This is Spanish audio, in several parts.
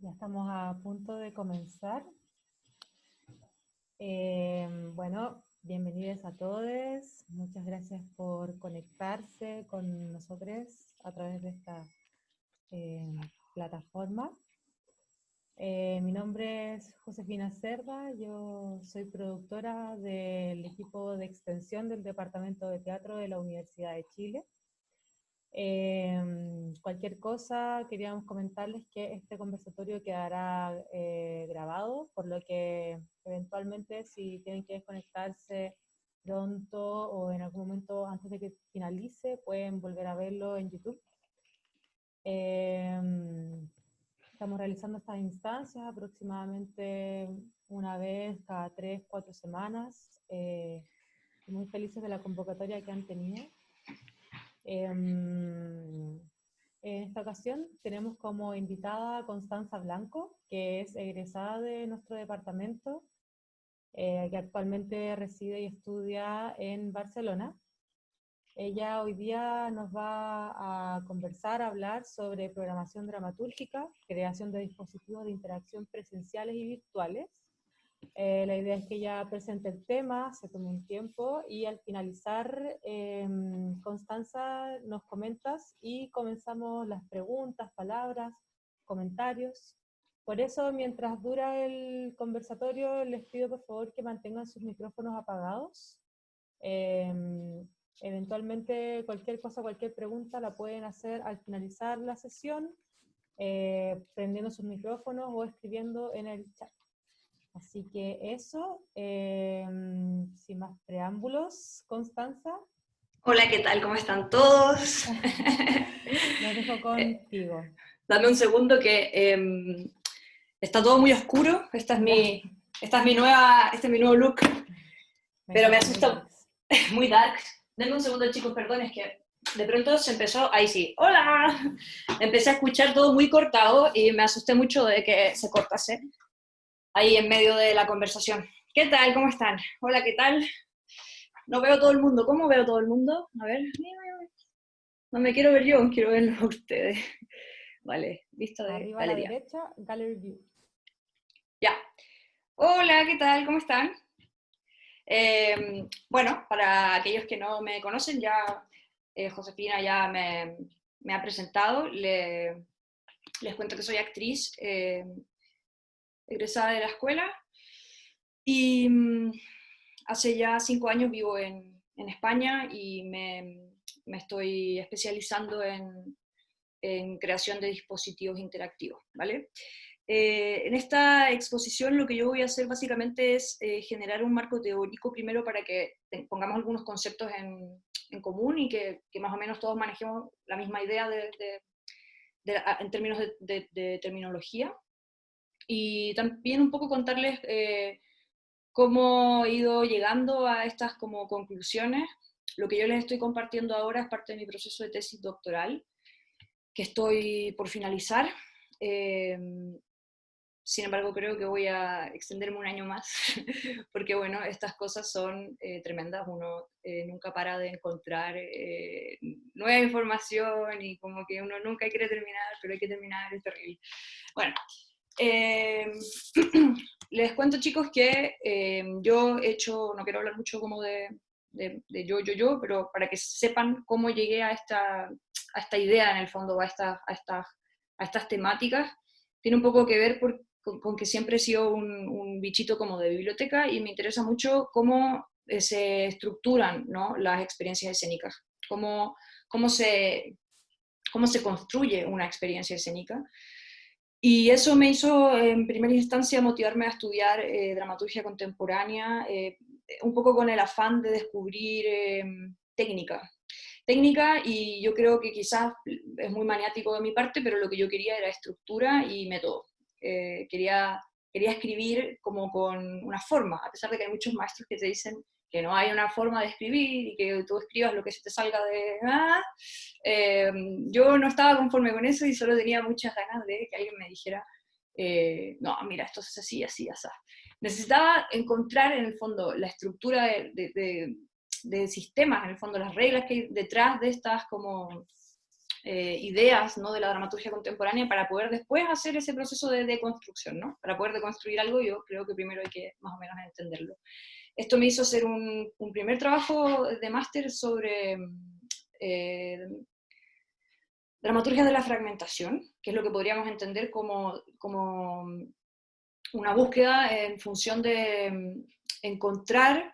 Ya estamos a punto de comenzar. Bueno, bienvenidos a todos. Muchas gracias por conectarse con nosotros a través de esta plataforma. Mi nombre es Josefina Cerda, yo soy productora del equipo de extensión del Departamento de Teatro de la Universidad de Chile. Cualquier cosa, queríamos comentarles que este conversatorio quedará grabado, por lo que eventualmente si tienen que desconectarse pronto o en algún momento antes de que finalice, pueden volver a verlo en YouTube. Estamos realizando estas instancias aproximadamente una vez cada 3-4 semanas. Muy felices de la convocatoria que han tenido. En esta ocasión tenemos como invitada a Constanza Blanco, que es egresada de nuestro departamento, que actualmente reside y estudia en Barcelona. Ella hoy día nos va a conversar, a hablar sobre programación dramatúrgica, creación de dispositivos de interacción presenciales y virtuales. La idea es que ella presente el tema, se tome un tiempo y al finalizar, Constanza, nos comentas y comenzamos las preguntas, palabras, comentarios. Por eso, mientras dura el conversatorio, les pido por favor que mantengan sus micrófonos apagados. Eventualmente, cualquier cosa, cualquier pregunta la pueden hacer al finalizar la sesión, prendiendo sus micrófonos o escribiendo en el chat. Así que eso, sin más preámbulos, Constanza. Hola, ¿qué tal? ¿Cómo están todos? Los dejo contigo. Dame un segundo que está todo muy oscuro. Este es mi nuevo look, pero me asusta muy dark. Dame un segundo, chicos, perdón, es que de pronto se empezó, ahí sí, ¡hola! Empecé a escuchar todo muy cortado y me asusté mucho de que se cortase ahí en medio de la conversación. ¿Qué tal? ¿Cómo están? Hola, ¿qué tal? No veo todo el mundo. ¿Cómo veo todo el mundo? A ver. No me quiero ver yo, quiero verlo a ustedes. Vale, vista de Arriba a la galería. derecha, Gallery View. Ya. Hola, ¿qué tal? ¿Cómo están? Bueno, para aquellos que no me conocen, ya Josefina ya me ha presentado. Les cuento que soy actriz egresada de la escuela y hace ya 5 años vivo en España y me estoy especializando en creación de dispositivos interactivos, ¿vale? En esta exposición lo que yo voy a hacer básicamente es generar un marco teórico primero para que pongamos algunos conceptos en común y que más o menos todos manejemos la misma idea en términos de terminología. Y también un poco contarles cómo he ido llegando a estas como conclusiones. Lo que yo les estoy compartiendo ahora es parte de mi proceso de tesis doctoral, que estoy por finalizar. Sin embargo, creo que voy a extenderme un año más, porque bueno, estas cosas son tremendas, uno nunca para de encontrar nueva información y como que uno nunca quiere terminar, pero hay que terminar, es terrible. Bueno, les cuento chicos que yo he hecho, no quiero hablar mucho como de yo, pero para que sepan cómo llegué a esta idea en el fondo, a estas temáticas, tiene un poco que ver con que siempre he sido un bichito como de biblioteca y me interesa mucho cómo se estructuran, ¿no?, las experiencias escénicas, cómo se construye una experiencia escénica. Y eso me hizo, en primera instancia, motivarme a estudiar dramaturgia contemporánea, un poco con el afán de descubrir técnica, y yo creo que quizás es muy maniático de mi parte, pero lo que yo quería era estructura y método. Quería escribir como con una forma, a pesar de que hay muchos maestros que te dicen que no hay una forma de escribir y que tú escribas lo que se te salga de... yo no estaba conforme con eso y solo tenía muchas ganas de que alguien me dijera no, mira, esto es así, así, así. Necesitaba encontrar en el fondo la estructura de sistemas, en el fondo las reglas que hay detrás de estas como ideas, ¿no?, de la dramaturgia contemporánea para poder después hacer ese proceso de deconstrucción, ¿no? Para poder deconstruir algo, yo creo que primero hay que más o menos entenderlo. Esto me hizo hacer un primer trabajo de máster sobre dramaturgia de la fragmentación, que es lo que podríamos entender como una búsqueda en función de encontrar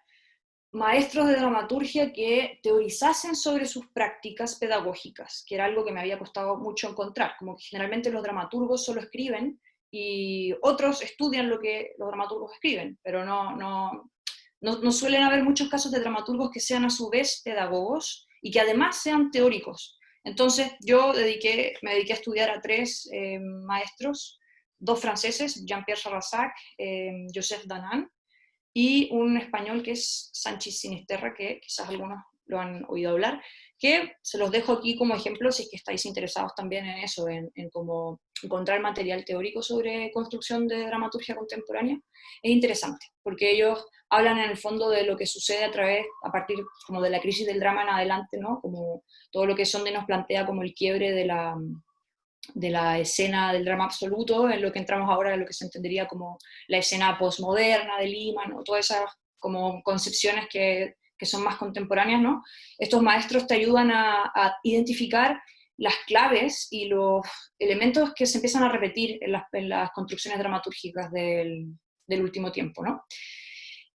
maestros de dramaturgia que teorizasen sobre sus prácticas pedagógicas, que era algo que me había costado mucho encontrar, como que generalmente los dramaturgos solo escriben y otros estudian lo que los dramaturgos escriben, pero no suelen haber muchos casos de dramaturgos que sean a su vez pedagogos y que además sean teóricos. Entonces yo me dediqué a estudiar a tres maestros, dos franceses, Jean-Pierre Sarrazac, Joseph Danan, y un español que es Sanchis Sinisterra, que quizás algunos lo han oído hablar, que se los dejo aquí como ejemplo si es que estáis interesados también en eso, en cómo encontrar material teórico sobre construcción de dramaturgia contemporánea. Es interesante, porque ellos hablan en el fondo de lo que sucede a partir como de la crisis del drama en adelante, ¿no? Como todo lo que Sonde nos plantea como el quiebre de la escena del drama absoluto, en lo que entramos ahora, en lo que se entendería como la escena postmoderna de Lima, ¿no? Todas esas como concepciones que son más contemporáneas, ¿no? Estos maestros te ayudan a identificar las claves y los elementos que se empiezan a repetir en las construcciones dramatúrgicas del último tiempo, ¿no?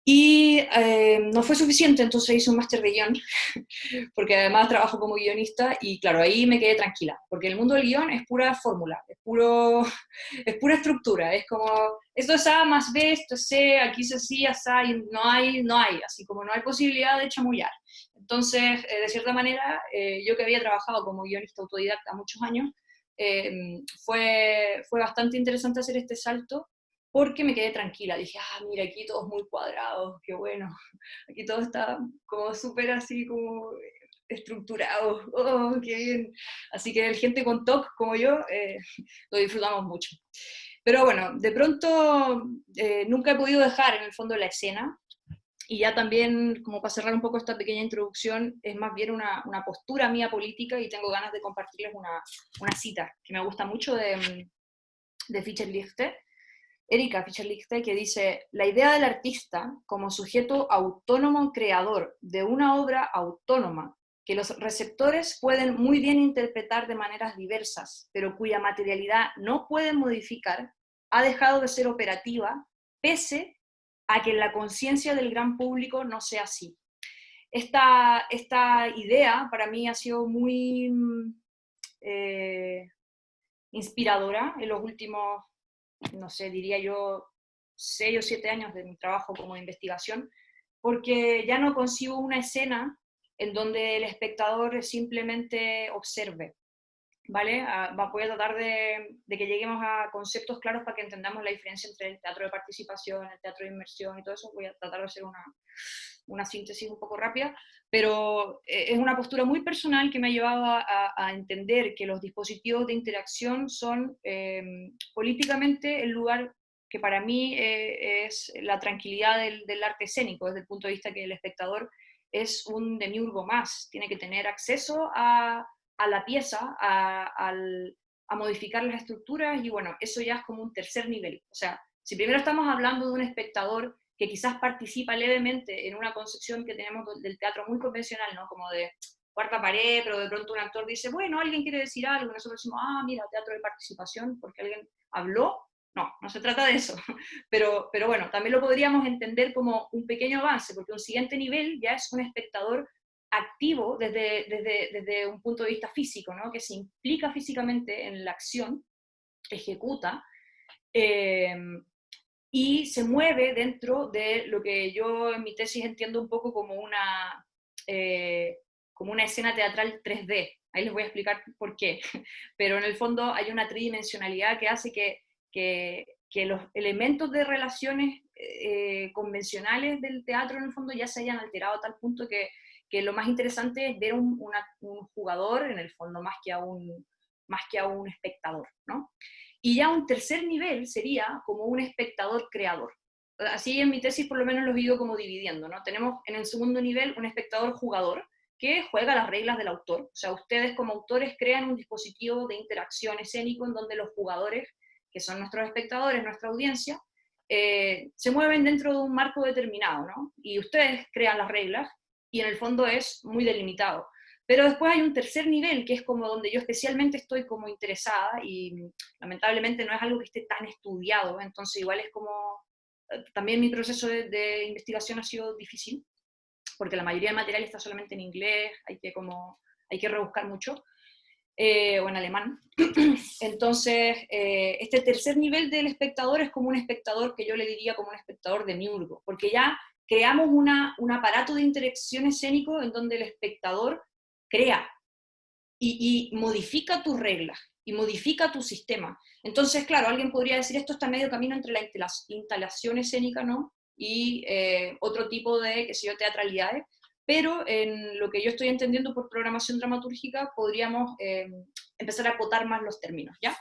Y no fue suficiente, entonces hice un máster de guión, porque además trabajo como guionista, y claro, ahí me quedé tranquila, porque el mundo del guión es pura fórmula, es pura estructura, es como, esto es A más B, esto es C, aquí se sí, así, y no hay, así como no hay posibilidad de chamullar. Entonces, de cierta manera, yo que había trabajado como guionista autodidacta muchos años, fue bastante interesante hacer este salto, porque me quedé tranquila, dije, mira, aquí todo es muy cuadrado, qué bueno, aquí todo está como súper así, como estructurado, oh, qué bien. Así que el gente con TOC como yo, lo disfrutamos mucho. Pero bueno, de pronto nunca he podido dejar en el fondo la escena, y ya también, como para cerrar un poco esta pequeña introducción, es más bien una postura mía política, y tengo ganas de compartirles una cita que me gusta mucho de Fischer-Lichte, Erika Fischer-Lichte, que dice: la idea del artista como sujeto autónomo creador de una obra autónoma que los receptores pueden muy bien interpretar de maneras diversas, pero cuya materialidad no pueden modificar, ha dejado de ser operativa, pese a que en la conciencia del gran público no sea así. Esta idea para mí ha sido muy inspiradora en los últimos, no sé, diría yo, 6 o 7 años de mi trabajo como de investigación, porque ya no concibo una escena en donde el espectador simplemente observe, ¿vale? Voy a tratar de que lleguemos a conceptos claros para que entendamos la diferencia entre el teatro de participación, el teatro de inmersión y todo eso. Voy a tratar de hacer una síntesis un poco rápida, pero es una postura muy personal que me ha llevado a entender que los dispositivos de interacción son políticamente el lugar que para mí es la tranquilidad del arte escénico, desde el punto de vista que el espectador es un demiurgo más, tiene que tener acceso a la pieza, a modificar las estructuras, y bueno, eso ya es como un tercer nivel. O sea, si primero estamos hablando de un espectador que quizás participa levemente en una concepción que tenemos del teatro muy convencional, ¿no? Como de cuarta pared, pero de pronto un actor dice, bueno, alguien quiere decir algo, y nosotros decimos, mira, teatro de participación, porque alguien habló. No se trata de eso, pero bueno, también lo podríamos entender como un pequeño avance, porque un siguiente nivel ya es un espectador activo desde un punto de vista físico, ¿no? Que se implica físicamente en la acción, ejecuta, y se mueve dentro de lo que yo en mi tesis entiendo un poco como una escena teatral 3D. Ahí les voy a explicar por qué. Pero en el fondo hay una tridimensionalidad que hace que los elementos de relaciones convencionales del teatro en el fondo ya se hayan alterado a tal punto que lo más interesante es ver un jugador en el fondo más que a un espectador, ¿no? Y ya un tercer nivel sería como un espectador creador. Así en mi tesis por lo menos los he ido como dividiendo, ¿no? Tenemos en el segundo nivel un espectador jugador, que juega las reglas del autor. O sea, ustedes como autores crean un dispositivo de interacción escénico en donde los jugadores, que son nuestros espectadores, nuestra audiencia, se mueven dentro de un marco determinado, ¿no? Y ustedes crean las reglas, y en el fondo es muy delimitado. Pero después hay un tercer nivel, que es como donde yo especialmente estoy como interesada, y lamentablemente no es algo que esté tan estudiado, entonces igual es como, también mi proceso de investigación ha sido difícil, porque la mayoría del material está solamente en inglés, hay que rebuscar mucho, o en alemán. Entonces, este tercer nivel del espectador es como un espectador que yo le diría como un espectador demiurgo, porque ya creamos un aparato de interacción escénico en donde el espectador crea y modifica tus reglas, y modifica tu sistema. Entonces, claro, alguien podría decir, esto está medio camino entre la instalación escénica, ¿no? Y otro tipo de, qué sé yo, teatralidades, pero en lo que yo estoy entendiendo por programación dramatúrgica, podríamos empezar a acotar más los términos, ¿ya?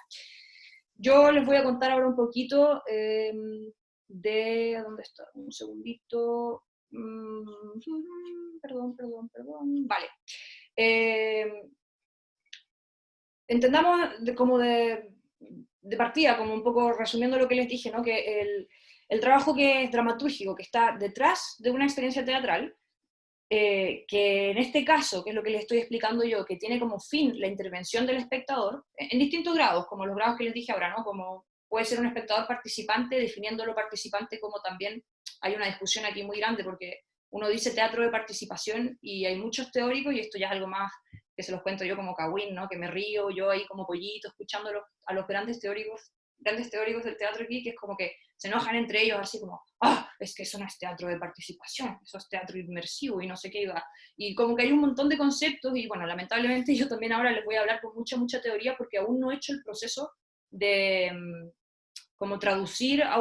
Yo les voy a contar ahora un poquito de... ¿Dónde está? Un segundito. Perdón. Vale. Entendamos como de partida, como un poco resumiendo lo que les dije, ¿no? Que el trabajo que es dramatúrgico, que está detrás de una experiencia teatral, que en este caso, que es lo que les estoy explicando yo, que tiene como fin la intervención del espectador, en distintos grados, como los grados que les dije ahora, ¿no? Como puede ser un espectador participante, definiéndolo participante, como también hay una discusión aquí muy grande, porque uno dice teatro de participación y hay muchos teóricos, y esto ya es algo más que se los cuento yo como Cawin, ¿no? Que me río yo ahí como pollito, escuchando a los grandes teóricos del teatro aquí, que es como que se enojan entre ellos así como, es que eso no es teatro de participación, eso es teatro inmersivo y no sé qué iba. Y como que hay un montón de conceptos, y bueno, lamentablemente yo también ahora les voy a hablar con mucha teoría, porque aún no he hecho el proceso de como traducir a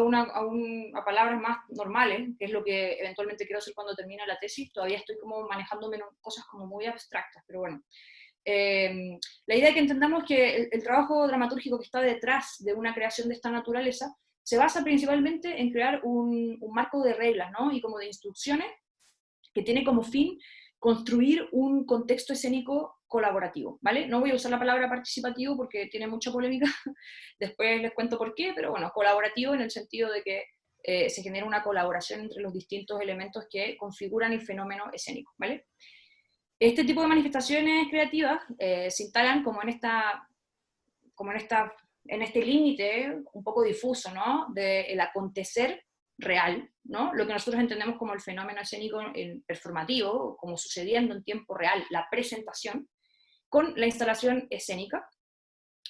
palabras más normales, que es lo que eventualmente quiero hacer cuando termine la tesis. Todavía estoy como manejándome en cosas como muy abstractas, pero bueno. La idea es que entendamos que el trabajo dramatúrgico que está detrás de una creación de esta naturaleza se basa principalmente en crear un marco de reglas, ¿no? Y como de instrucciones que tiene como fin construir un contexto escénico colaborativo, ¿vale? No voy a usar la palabra participativo porque tiene mucha polémica, después les cuento por qué, pero bueno, colaborativo en el sentido de que se genera una colaboración entre los distintos elementos que configuran el fenómeno escénico, ¿vale? Este tipo de manifestaciones creativas se instalan como en este límite un poco difuso, ¿no? Del acontecer real, ¿no? Lo que nosotros entendemos como el fenómeno escénico performativo, como sucediendo en tiempo real, la presentación, con la instalación escénica,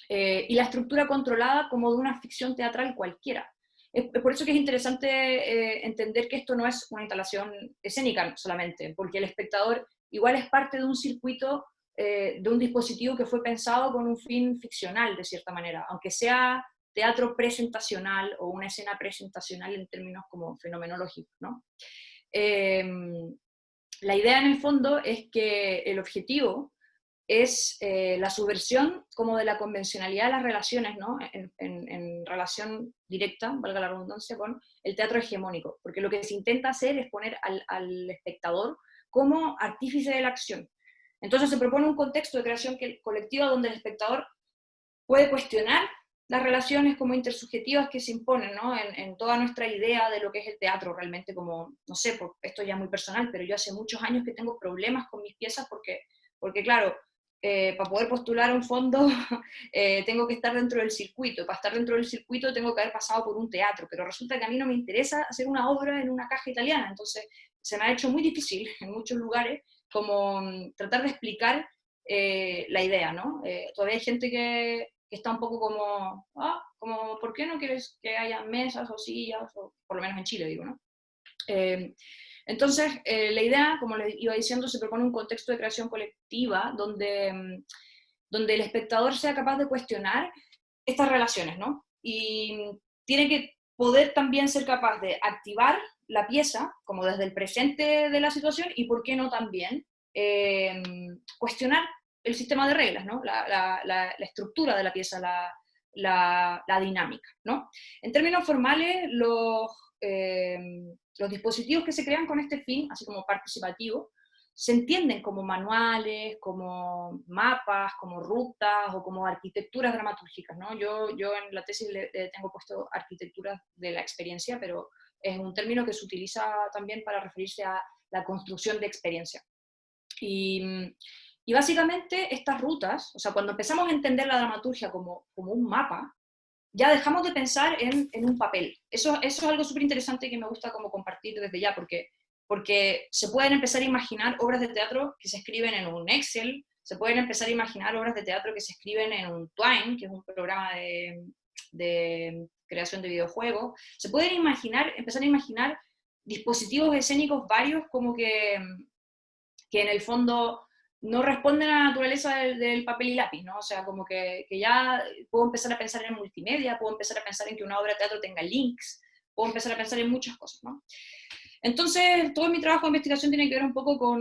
y la estructura controlada como de una ficción teatral cualquiera. Es por eso que es interesante entender que esto no es una instalación escénica solamente, porque el espectador igual es parte de un circuito, de un dispositivo que fue pensado con un fin ficcional, de cierta manera, aunque sea teatro presentacional o una escena presentacional en términos como fenomenológicos, ¿no? La idea en el fondo es que el objetivo es la subversión como de la convencionalidad de las relaciones, ¿no? En relación directa, valga la redundancia, con el teatro hegemónico, porque lo que se intenta hacer es poner al espectador como artífice de la acción. Entonces se propone un contexto de creación colectiva donde el espectador puede cuestionar las relaciones como intersubjetivas que se imponen, ¿no? En toda nuestra idea de lo que es el teatro, realmente como, no sé, esto ya es muy personal, pero yo hace muchos años que tengo problemas con mis piezas porque claro, para poder postular a un fondo tengo que estar dentro del circuito, para estar dentro del circuito tengo que haber pasado por un teatro, pero resulta que a mí no me interesa hacer una obra en una caja italiana, entonces se me ha hecho muy difícil en muchos lugares como tratar de explicar la idea, ¿no? Todavía hay gente que está un poco como, ¿por qué no quieres que haya mesas o sillas? O por lo menos en Chile, digo, ¿no? Entonces, la idea, como les iba diciendo, se propone un contexto de creación colectiva donde el espectador sea capaz de cuestionar estas relaciones, ¿no? Y tiene que poder también ser capaz de activar la pieza, como desde el presente de la situación, y por qué no también cuestionar el sistema de reglas, ¿no? La estructura de la pieza, la dinámica, ¿no? En términos formales, los dispositivos que se crean con este fin, así como participativo, se entienden como manuales, como mapas, como rutas o como arquitecturas dramatúrgicas, ¿no? Yo en la tesis le tengo puesto arquitecturas de la experiencia, pero es un término que se utiliza también para referirse a la construcción de experiencia. Y básicamente estas rutas, o sea, cuando empezamos a entender la dramaturgia como un mapa, ya dejamos de pensar en un papel. Eso es algo súper interesante que me gusta como compartir desde ya, porque se pueden empezar a imaginar obras de teatro que se escriben en un Excel, se pueden empezar a imaginar obras de teatro que se escriben en un Twine, que es un programa de creación de videojuegos, se pueden empezar a imaginar dispositivos escénicos varios como que en el fondo no responden a la naturaleza del papel y lápiz, ¿no? O sea, como que ya puedo empezar a pensar en multimedia, puedo empezar a pensar en que una obra de teatro tenga links, puedo empezar a pensar en muchas cosas, ¿no? Entonces, todo mi trabajo de investigación tiene que ver un poco con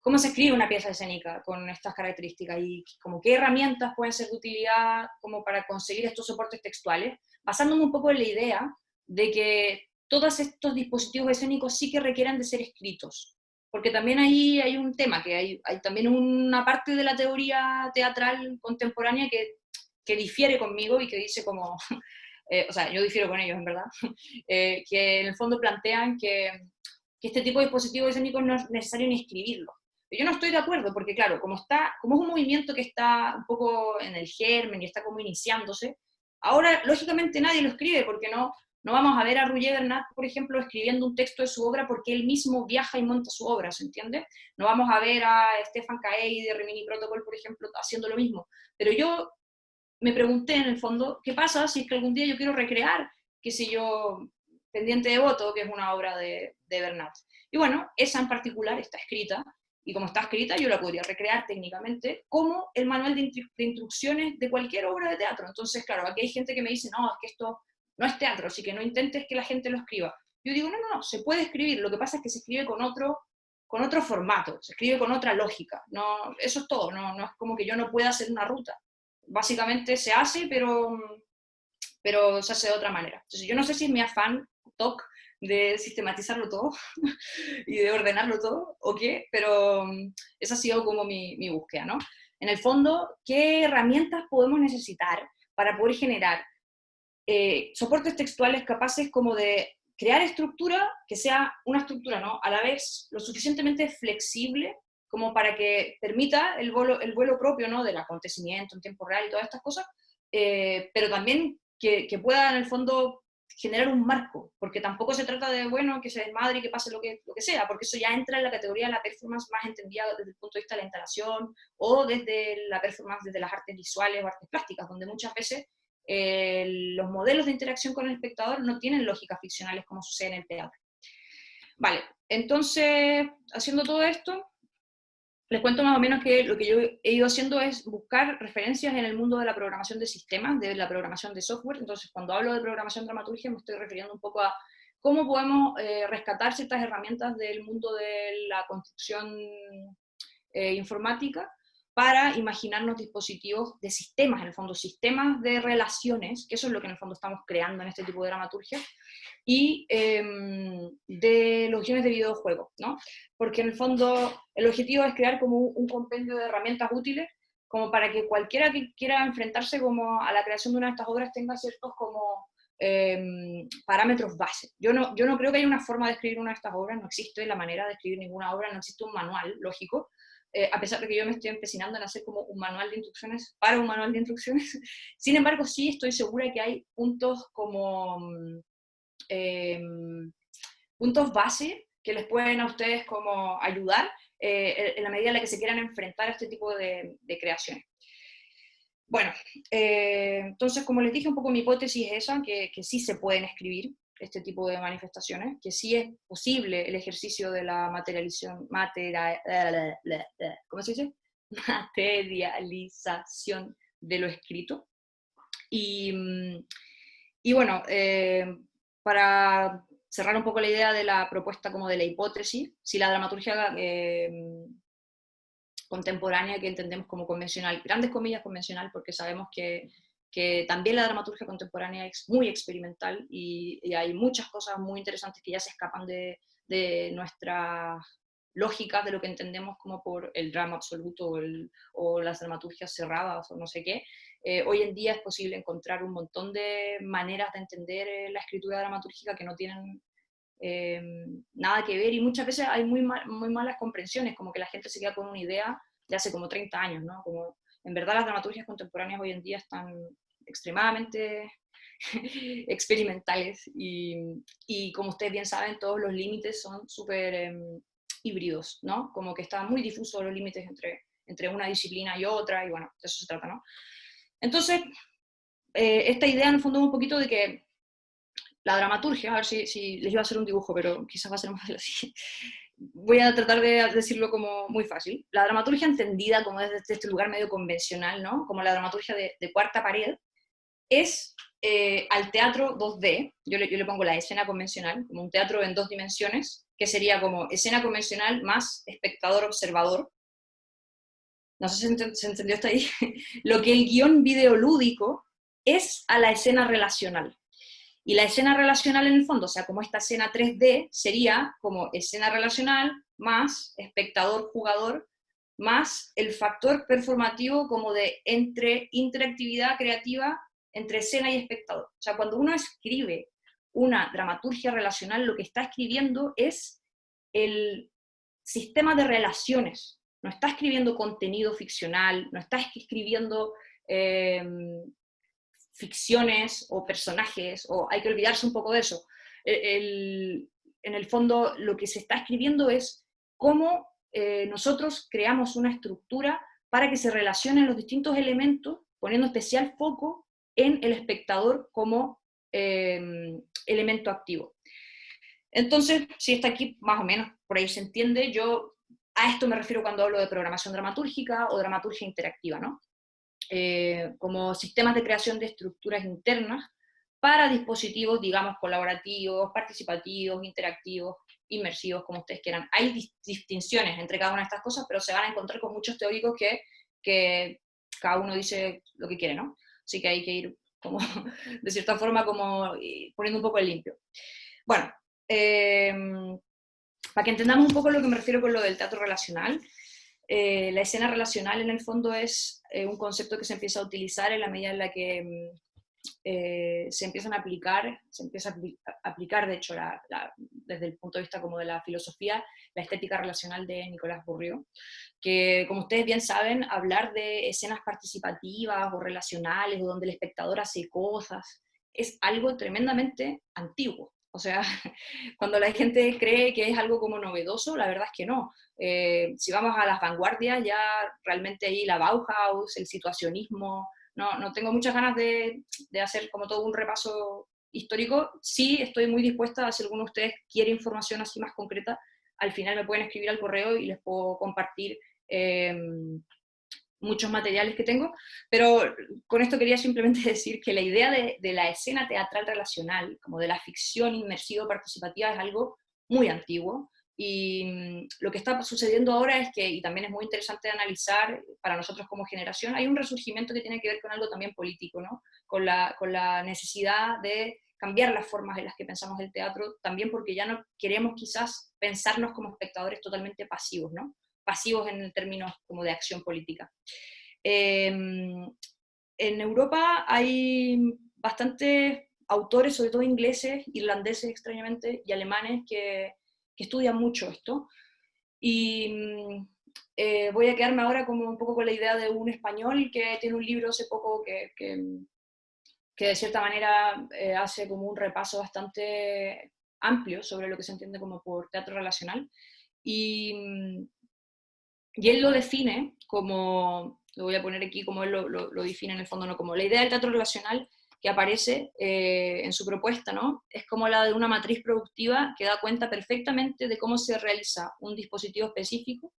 cómo se escribe una pieza escénica con estas características y como qué herramientas pueden ser de utilidad como para conseguir estos soportes textuales, basándome un poco en la idea de que todos estos dispositivos escénicos sí que requieran de ser escritos. Porque también ahí hay un tema, que hay también una parte de la teoría teatral contemporánea que difiere conmigo y que dice como, o sea, yo difiero con ellos en verdad, que en el fondo plantean que este tipo de dispositivos escénicos no es necesario ni escribirlo. Yo no estoy de acuerdo, porque claro, como es un movimiento que está un poco en el germen y está como iniciándose, ahora lógicamente nadie lo escribe, porque no vamos a ver a Roger Bernat, por ejemplo, escribiendo un texto de su obra porque él mismo viaja y monta su obra, ¿se entiende? No vamos a ver a Stefan Caey de Rimini Protocol, por ejemplo, haciendo lo mismo. Pero yo me pregunté en el fondo, ¿qué pasa si es que algún día yo quiero recrear, qué sé yo, Pendiente de Voto, que es una obra de Bernat? Y bueno, esa en particular está escrita, y como está escrita yo la podría recrear técnicamente como el manual de instrucciones de cualquier obra de teatro. Entonces, claro, aquí hay gente que me dice, no, es que esto no es teatro, así que no intentes que la gente lo escriba. Yo digo, no, se puede escribir, lo que pasa es que se escribe con otro formato, se escribe con otra lógica. No, eso es todo, no es como que yo no pueda hacer una ruta. Básicamente se hace, pero se hace de otra manera. Entonces, yo no sé si es mi afán, TOC, de sistematizarlo todo y de ordenarlo todo, o qué, pero esa ha sido como mi búsqueda, ¿no? En el fondo, ¿qué herramientas podemos necesitar para poder generar soportes textuales capaces como de crear estructura, que sea una estructura, ¿no? A la vez lo suficientemente flexible como para que permita el vuelo propio, ¿no? Del acontecimiento en tiempo real y todas estas cosas, pero también que pueda en el fondo generar un marco, porque tampoco se trata de, bueno, que se desmadre y que pase lo que sea, porque eso ya entra en la categoría de la performance más entendida desde el punto de vista de la instalación o desde la performance, desde las artes visuales o artes plásticas, donde muchas veces los modelos de interacción con el espectador no tienen lógicas ficcionales como sucede en el teatro. Vale, entonces, haciendo todo esto, les cuento más o menos que lo que yo he ido haciendo es buscar referencias en el mundo de la programación de sistemas, de la programación de software. Entonces, cuando hablo de programación dramaturgia, me estoy refiriendo un poco a cómo podemos rescatar ciertas herramientas del mundo de la construcción informática para imaginarnos dispositivos de sistemas, en el fondo, sistemas de relaciones, que eso es lo que en el fondo estamos creando en este tipo de dramaturgia, y de los guiones de videojuegos, ¿no? Porque en el fondo el objetivo es crear como un compendio de herramientas útiles como para que cualquiera que quiera enfrentarse como a la creación de una de estas obras tenga ciertos como parámetros base. Yo no creo que haya una forma de escribir una de estas obras, no existe la manera de escribir ninguna obra, no existe un manual lógico, a pesar de que yo me estoy empecinando en hacer como un manual de instrucciones para un manual de instrucciones. Sin embargo, sí estoy segura que hay puntos como eh, puntos base que les pueden a ustedes como ayudar en la medida en la que se quieran enfrentar a este tipo de creaciones. Bueno, entonces como les dije un poco mi hipótesis es esa, que sí se pueden escribir este tipo de manifestaciones, que sí es posible el ejercicio de la materialización, ¿cómo se dice? Materialización de lo escrito. Y bueno, para cerrar un poco la idea de la propuesta como de la hipótesis, si la dramaturgia contemporánea que entendemos como convencional, grandes comillas convencional, porque sabemos que también la dramaturgia contemporánea es muy experimental y hay muchas cosas muy interesantes que ya se escapan de lógicas de lo que entendemos como por el drama absoluto o las dramaturgias cerradas o no sé qué. Hoy en día es posible encontrar un montón de maneras de entender la escritura dramatúrgica que no tienen nada que ver, y muchas veces hay muy malas comprensiones, como que la gente se queda con una idea de hace como 30 años, ¿no? Como, en verdad las dramaturgias contemporáneas hoy en día están extremadamente experimentales y como ustedes bien saben, todos los límites son súper híbridos, ¿no? Como que están muy difusos los límites entre una disciplina y otra, y bueno, de eso se trata, ¿no? Entonces, esta idea en el fondo es un poquito de que la dramaturgia, a ver si les iba a hacer un dibujo, pero quizás va a ser más así. Voy a tratar de decirlo como muy fácil. La dramaturgia entendida como desde este lugar medio convencional, ¿no? Como la dramaturgia de cuarta pared, es al teatro 2D, yo le pongo la escena convencional, como un teatro en 2 dimensiones, que sería como escena convencional más espectador observador. No sé si se entendió hasta ahí. Lo que el guión videolúdico es a la escena relacional. Y la escena relacional en el fondo, o sea, como esta escena 3D, sería como escena relacional más espectador-jugador, más el factor performativo como de interactividad creativa entre escena y espectador. O sea, cuando uno escribe una dramaturgia relacional, lo que está escribiendo es el sistema de relaciones. No está escribiendo contenido ficcional, no está escribiendo ficciones o personajes, o hay que olvidarse un poco de eso. En el fondo, lo que se está escribiendo es cómo nosotros creamos una estructura para que se relacionen los distintos elementos, poniendo especial foco en el espectador como elemento activo. Entonces, si está aquí más o menos por ahí se entiende, yo a esto me refiero cuando hablo de programación dramatúrgica o dramaturgia interactiva, ¿no? Como sistemas de creación de estructuras internas para dispositivos, digamos, colaborativos, participativos, interactivos, inmersivos, como ustedes quieran. Hay distinciones entre cada una de estas cosas, pero se van a encontrar con muchos teóricos que cada uno dice lo que quiere, ¿no? Así que hay que ir como, de cierta forma, como poniendo un poco el limpio. Bueno, para que entendamos un poco lo que me refiero con lo del teatro relacional, la escena relacional en el fondo es un concepto que se empieza a utilizar en la medida en la que se empieza a aplicar, de hecho, desde el punto de vista como de la filosofía, la estética relacional de Nicolás Bourriaud, que, como ustedes bien saben, hablar de escenas participativas o relacionales, o donde el espectador hace cosas, es algo tremendamente antiguo. O sea, cuando la gente cree que es algo como novedoso, la verdad es que no. Si vamos a las vanguardias, ya realmente ahí la Bauhaus, el situacionismo, no tengo muchas ganas de hacer como todo un repaso histórico. Sí estoy muy dispuesta a, si alguno de ustedes quiere información así más concreta, al final me pueden escribir al correo y les puedo compartir muchos materiales que tengo, pero con esto quería simplemente decir que la idea de la escena teatral relacional, como de la ficción inmersiva participativa, es algo muy antiguo, y lo que está sucediendo ahora es que, y también es muy interesante de analizar para nosotros como generación, hay un resurgimiento que tiene que ver con algo también político, ¿no? Con la necesidad de cambiar las formas en las que pensamos el teatro, también porque ya no queremos quizás pensarnos como espectadores totalmente pasivos, ¿no? Pasivos en términos como de acción política. En Europa hay bastantes autores, sobre todo ingleses, irlandeses extrañamente, y alemanes que estudian mucho esto. Y voy a quedarme ahora como un poco con la idea de un español que tiene un libro hace poco que de cierta manera hace como un repaso bastante amplio sobre lo que se entiende como por teatro relacional. Y él lo define como, lo voy a poner aquí como él lo define en el fondo, no como la idea del teatro relacional que aparece en su propuesta, ¿no? Es como la de una matriz productiva que da cuenta perfectamente de cómo se realiza un dispositivo específico,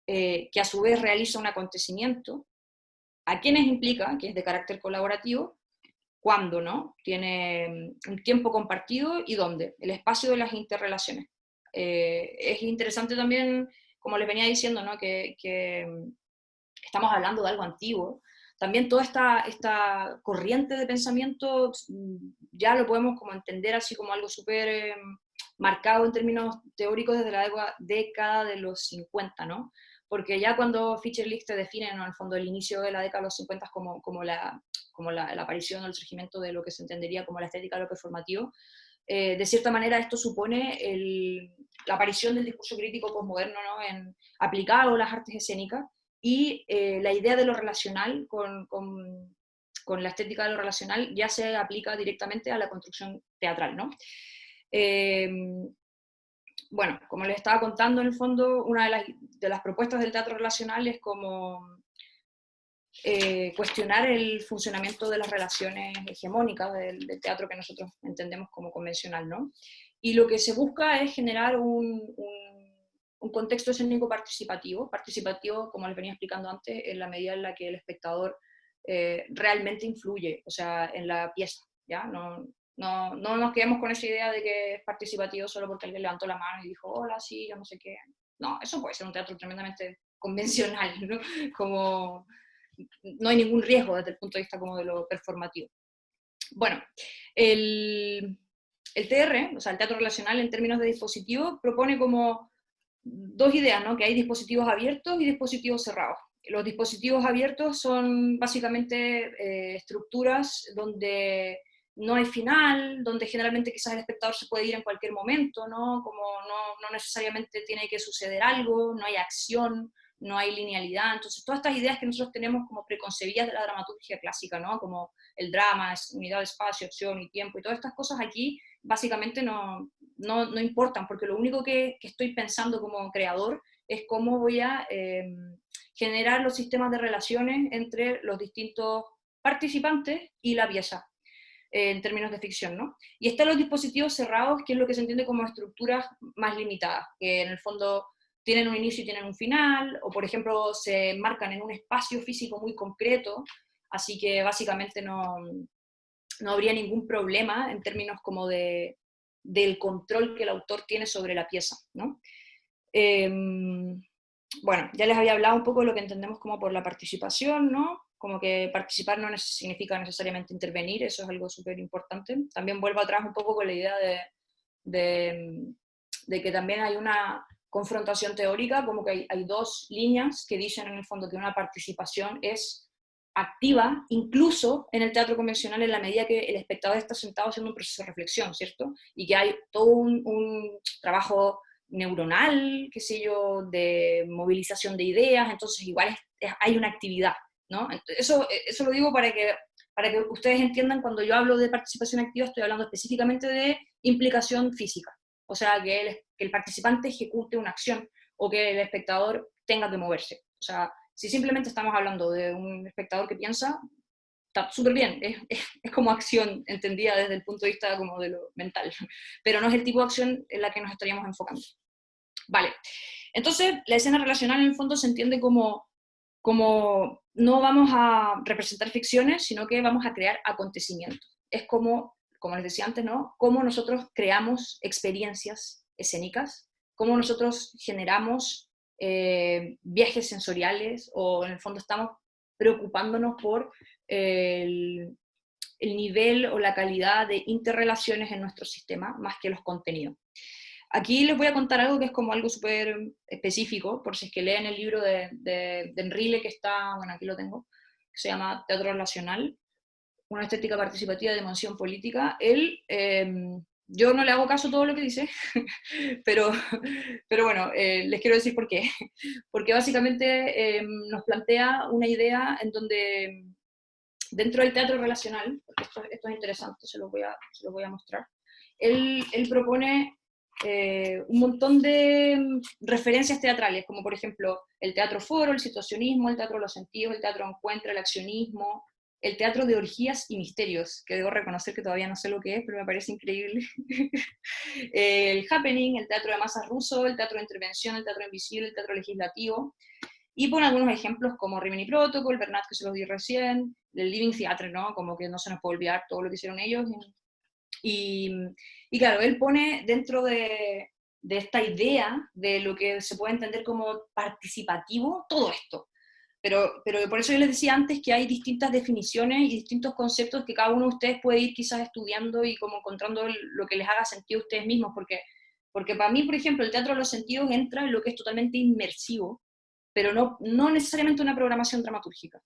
que a su vez realiza un acontecimiento, a quienes implica, que es de carácter colaborativo, cuándo, ¿no? Tiene un tiempo compartido y dónde, el espacio de las interrelaciones. Es interesante también, como les venía diciendo, ¿no? que estamos hablando de algo antiguo. También toda esta corriente de pensamiento ya lo podemos como entender así como algo súper marcado en términos teóricos desde la década de los 50, ¿no? Porque ya cuando Fischer y Lister definen, ¿no?, en el fondo el inicio de la década de los 50 como la aparición o el surgimiento de lo que se entendería como la estética de lo performativo, de cierta manera esto supone la aparición del discurso crítico posmoderno, ¿no?, aplicado a las artes escénicas, y la idea de lo relacional con la estética de lo relacional ya se aplica directamente a la construcción teatral, ¿no? Bueno, como les estaba contando, en el fondo, una de las propuestas del teatro relacional es como cuestionar el funcionamiento de las relaciones hegemónicas del teatro que nosotros entendemos como convencional, ¿no? Y lo que se busca es generar un contexto escénico participativo, como les venía explicando antes, en la medida en la que el espectador realmente influye, o sea, en la pieza, ¿ya? No nos quedemos con esa idea de que es participativo solo porque alguien levantó la mano y dijo, hola, sí, yo no sé qué. No, eso puede ser un teatro tremendamente convencional, ¿no? Como no hay ningún riesgo desde el punto de vista como de lo performativo. Bueno, el TR, o sea, el teatro relacional en términos de dispositivo, propone como dos ideas, ¿no? Que hay dispositivos abiertos y dispositivos cerrados. Los dispositivos abiertos son básicamente estructuras donde no hay final, donde generalmente quizás el espectador se puede ir en cualquier momento, ¿no? Como no necesariamente tiene que suceder algo, no hay acción, no hay linealidad. Entonces, todas estas ideas que nosotros tenemos como preconcebidas de la dramaturgia clásica, ¿no? Como el drama, es unidad de espacio, acción y tiempo, y todas estas cosas aquí básicamente no importan, porque lo único que estoy pensando como creador es cómo voy a generar los sistemas de relaciones entre los distintos participantes y la pieza, en términos de ficción, ¿no? Y están los dispositivos cerrados, que es lo que se entiende como estructuras más limitadas, que en el fondo tienen un inicio y tienen un final, o por ejemplo se marcan en un espacio físico muy concreto, así que básicamente no habría ningún problema en términos como del control que el autor tiene sobre la pieza, ¿no? Bueno, ya les había hablado un poco de lo que entendemos como por la participación, ¿no? Como que participar no significa necesariamente intervenir, eso es algo súper importante. También vuelvo atrás un poco con la idea de que también hay una confrontación teórica, como que hay dos líneas que dicen en el fondo que una participación es activa, incluso en el teatro convencional, en la medida que el espectador está sentado haciendo un proceso de reflexión, ¿cierto? Y que hay todo un trabajo neuronal, qué sé yo, de movilización de ideas, entonces igual hay una actividad, ¿no? Eso lo digo para que ustedes entiendan, cuando yo hablo de participación activa, estoy hablando específicamente de implicación física, o sea, que el participante ejecute una acción, o que el espectador tenga que moverse. O sea, si simplemente estamos hablando de un espectador que piensa, está súper bien, es como acción entendida desde el punto de vista como de lo mental, pero no es el tipo de acción en la que nos estaríamos enfocando. Vale, entonces la escena relacional en el fondo se entiende como no vamos a representar ficciones, sino que vamos a crear acontecimientos. Es como les decía antes, ¿no? Cómo nosotros creamos experiencias escénicas, cómo nosotros generamos viajes sensoriales, o en el fondo estamos preocupándonos por el nivel o la calidad de interrelaciones en nuestro sistema, más que los contenidos. Aquí les voy a contar algo que es como algo súper específico, por si es que leen el libro de Enrile, que está, bueno, aquí lo tengo, que se llama Teatro Relacional, una estética participativa de dimensión política. Él, yo no le hago caso a todo lo que dice, pero bueno, les quiero decir por qué. Porque básicamente nos plantea una idea en donde, dentro del teatro relacional, porque esto es interesante, se lo voy a mostrar, él propone un montón de referencias teatrales, como por ejemplo el teatro foro, el situacionismo, el teatro de los sentidos, el teatro encuentro, el accionismo, el teatro de orgías y misterios, que debo reconocer que todavía no sé lo que es, pero me parece increíble. El happening, el teatro de masas ruso, el teatro de intervención, el teatro invisible, el teatro legislativo. Y pone algunos ejemplos como Rimini Protocol, Bernat, que se los di recién, el Living Theatre, ¿no? Como que no se nos puede olvidar todo lo que hicieron ellos. Y claro, él pone dentro de esta idea de lo que se puede entender como participativo todo esto. Pero por eso yo les decía antes que hay distintas definiciones y distintos conceptos que cada uno de ustedes puede ir quizás estudiando y como encontrando lo que les haga sentido a ustedes mismos, porque Porque para mí, por ejemplo, el teatro de los sentidos entra en lo que es totalmente inmersivo, pero no necesariamente una programación dramatúrgica.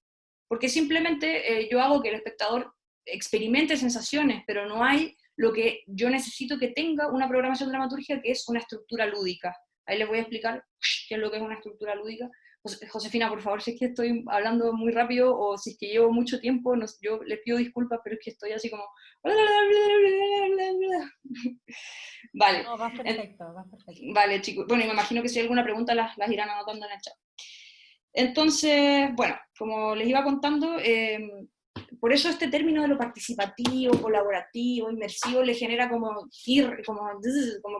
Porque simplemente yo hago que el espectador experimente sensaciones, pero no hay lo que yo necesito que tenga una programación dramatúrgica, que es una estructura lúdica. Ahí les voy a explicar qué es lo que es una estructura lúdica. Josefina, por favor, si es que estoy hablando muy rápido o si es que llevo mucho tiempo, yo les pido disculpas, pero es que estoy así como... Vale. No, vas perfecto, vas perfecto. Vale, chicos. Bueno, y me imagino que si hay alguna pregunta las irán anotando en el chat. Entonces, bueno, como les iba contando, por eso este término de lo participativo, colaborativo, inmersivo, le genera como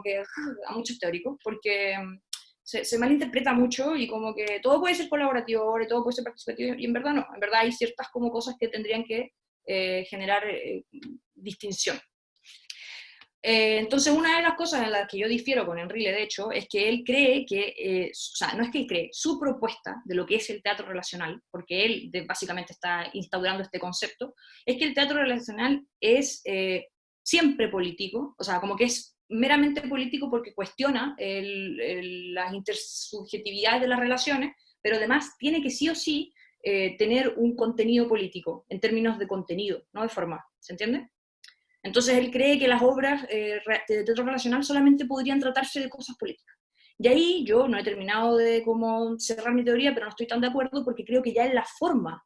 que a muchos teóricos, porque se malinterpreta mucho y como que todo puede ser colaborativo ahora y todo puede ser participativo, y en verdad no, en verdad hay ciertas como cosas que tendrían que generar distinción. Entonces, una de las cosas en las que yo difiero con Enrile, de hecho, es que él cree que, o sea, no es que él cree, su propuesta de lo que es el teatro relacional, porque él básicamente está instaurando este concepto, es que el teatro relacional es siempre político, o sea, como que es meramente político porque cuestiona las intersubjetividades de las relaciones, pero además tiene que sí o sí tener un contenido político, en términos de contenido, no de forma, ¿se entiende? Entonces él cree que las obras de teatro relacional solamente podrían tratarse de cosas políticas. Y ahí yo no he terminado de cómo cerrar mi teoría, pero no estoy tan de acuerdo porque creo que ya en la forma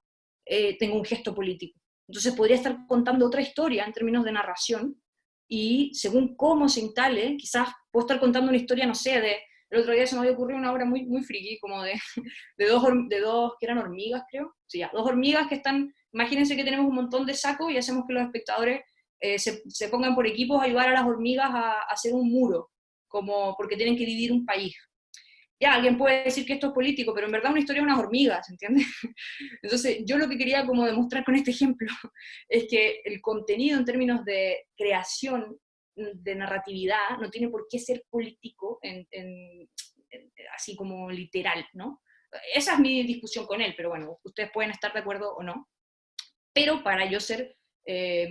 tengo un gesto político. Entonces podría estar contando otra historia en términos de narración y según cómo se instale, quizás puedo estar contando una historia, no sé, el otro día se me había ocurrido una obra muy, muy friki, como de dos que eran hormigas, creo. Sí, ya, dos hormigas que están, imagínense que tenemos un montón de sacos y hacemos que los espectadores se pongan por equipos a ayudar a las hormigas a hacer un muro, como porque tienen que dividir un país. Ya, alguien puede decir que esto es político, pero en verdad una historia de unas hormigas, ¿entiendes? Entonces, yo lo que quería como demostrar con este ejemplo es que el contenido en términos de creación, de narratividad, no tiene por qué ser político así como literal, ¿no? Esa es mi discusión con él, pero bueno, ustedes pueden estar de acuerdo o no. Pero para yo ser